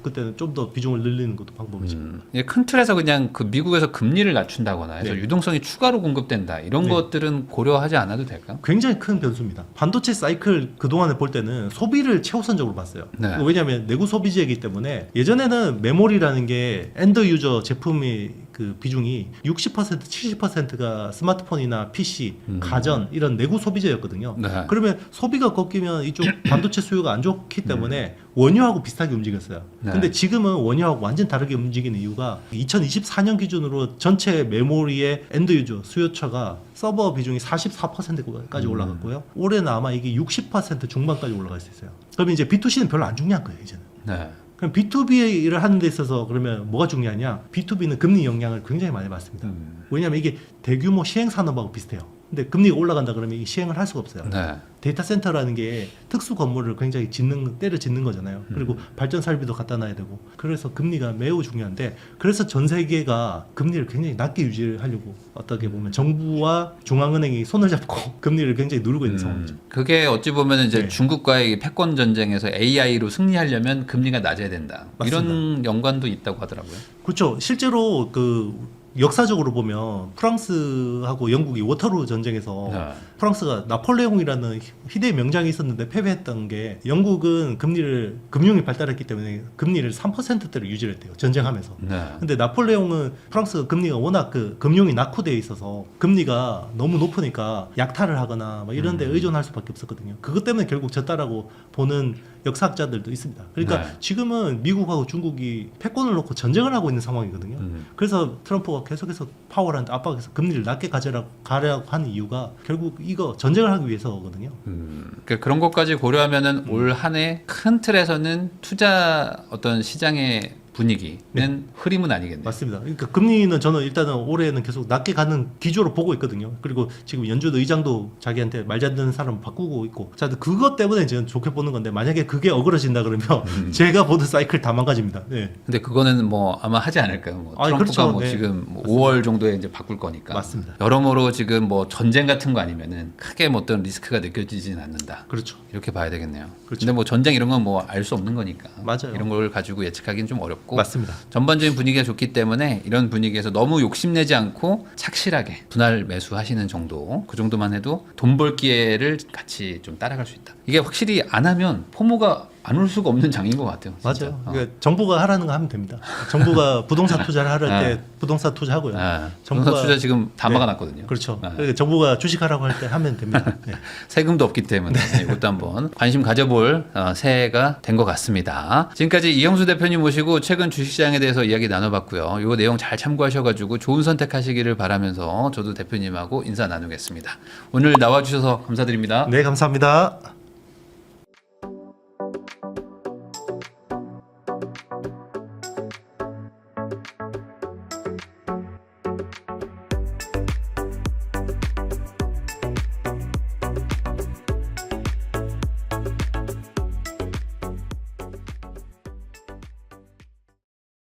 그때는 좀 더 비중을 늘리는 것도 방법이죠. 이게 큰 틀에서 그냥 그 미국에서 금리를 낮춘다거나 해서 네. 유동성이 추가로 공급된다 이런 네. 것들은 고려하지 않아도 될까요? 굉장히 큰 변수입니다. 반도체 사이클 그동안에 볼 때는 소비를 최우선적으로 봤어요. 네. 왜냐하면 내구 소비재이기 때문에 예전에는 메모리라는 게 엔드 유저 제품이 그 비중이 60% 70%가 스마트폰이나 PC, 가전 이런 내구 소비재였거든요. 네. 그러면 소비가 꺾이면 이쪽 반도체 수요가 안 좋기 때문에 원유하고 비슷하게 움직였어요. 네. 근데 지금은 원유하고 완전 다르게 움직이는 이유가 2024년 기준으로 전체 메모리의 엔드 유저 수요처가 서버 비중이 44%까지 올라갔고요. 올해는 아마 이게 60% 중반까지 올라갈 수 있어요. 그러면 이제 B2C는 별로 안 중요한 거예요, 이제는. 네. 그럼 B2B를 하는 데 있어서 그러면 뭐가 중요하냐? B2B는 금리 영향을 굉장히 많이 받습니다. 왜냐하면 이게 대규모 시행 산업하고 비슷해요. 근데 금리가 올라간다 그러면 이 시행을 할 수가 없어요. 네. 데이터 센터라는 게 특수 건물을 굉장히 때려 짓는 거잖아요. 그리고 발전 설비도 갖다 놔야 되고. 그래서 금리가 매우 중요한데 그래서 전 세계가 금리를 굉장히 낮게 유지하려고 어떻게 보면 정부와 중앙은행이 손을 잡고 금리를 굉장히 누르고 있는 상황이죠. 그게 어찌 보면 이제 네. 중국과의 패권 전쟁에서 AI로 승리하려면 금리가 낮아야 된다. 이런 연관도 있다고 하더라고요. 그렇죠. 실제로 그 역사적으로 보면 프랑스하고 영국이 워터루 전쟁에서 네. 프랑스가 나폴레옹이라는 희대의 명장이 있었는데 패배했던 게 영국은 금융이 발달했기 때문에 금리를 3%대로 유지를 했대요. 전쟁하면서. 네. 근데 나폴레옹은 프랑스 금리가 워낙 그 금융이 낙후되어 있어서 금리가 너무 높으니까 약탈을 하거나 막 이런 데 의존할 수밖에 없었거든요. 그것 때문에 결국 졌다라고 보는 역사학자들도 있습니다. 그러니까 네. 지금은 미국하고 중국이 패권을 놓고 전쟁을 하고 있는 상황이거든요. 그래서 트럼프가 계속해서 파월한테 압박해서 금리를 낮게 가려고 하는 이유가 결국 이거 전쟁을 하기 위해서거든요. 그러니까 그런 것까지 고려하면은 올 한 해 큰 틀에서는 투자 어떤 시장의 분위기는 흐림은 아니겠네요. 맞습니다. 그러니까 금리는 저는 일단은 올해는 계속 낮게 가는 기조로 보고 있거든요. 그리고 지금 연준 의장도 자기한테 말 잘 듣는 사람 바꾸고 있고. 자, 그것 때문에 저는 좋게 보는 건데 만약에 그게 어그러진다 그러면 제가 보던 사이클 다 망가집니다. 네. 근데 그거는 뭐 아마 하지 않을까요? 뭐 아니, 트럼프가 그렇죠. 뭐 네. 지금 뭐 5월 정도에 이제 바꿀 거니까. 맞습니다. 여러모로 지금 뭐 전쟁 같은 거 아니면은 크게 뭐 어떤 리스크가 느껴지진 않는다. 그렇죠. 이렇게 봐야 되겠네요. 그렇죠. 근데 뭐 전쟁 이런 건 뭐 알 수 없는 거니까. 맞아요. 이런 걸 가지고 예측하기는 좀 어렵고. 맞습니다. 전반적인 분위기가 좋기 때문에 이런 분위기에서 너무 욕심내지 않고 착실하게 분할 매수하시는 정도, 그 정도만 해도 돈 벌 기회를 같이 좀 따라갈 수 있다. 이게 확실히 안 하면 포모가 안 올 수가 없는 장인 것 같아요. 진짜. 맞아요. 그러니까 정부가 하라는 거 하면 됩니다. 정부가 부동산 투자를 할 때 부동산 투자하고요. 부동산 투자 지금 다 네. 막아놨거든요. 그렇죠. 아. 그러니까 정부가 주식하라고 할 때 하면 됩니다. 네. 세금도 없기 때문에 이것도 한번 관심 가져볼 새해가 된 것 같습니다. 지금까지 이영수 대표님 모시고 최근 주식시장에 대해서 이야기 나눠봤고요. 이 내용 잘 참고하셔가지고 좋은 선택하시기를 바라면서 저도 대표님하고 인사 나누겠습니다. 오늘 나와주셔서 감사드립니다. 네, 감사합니다.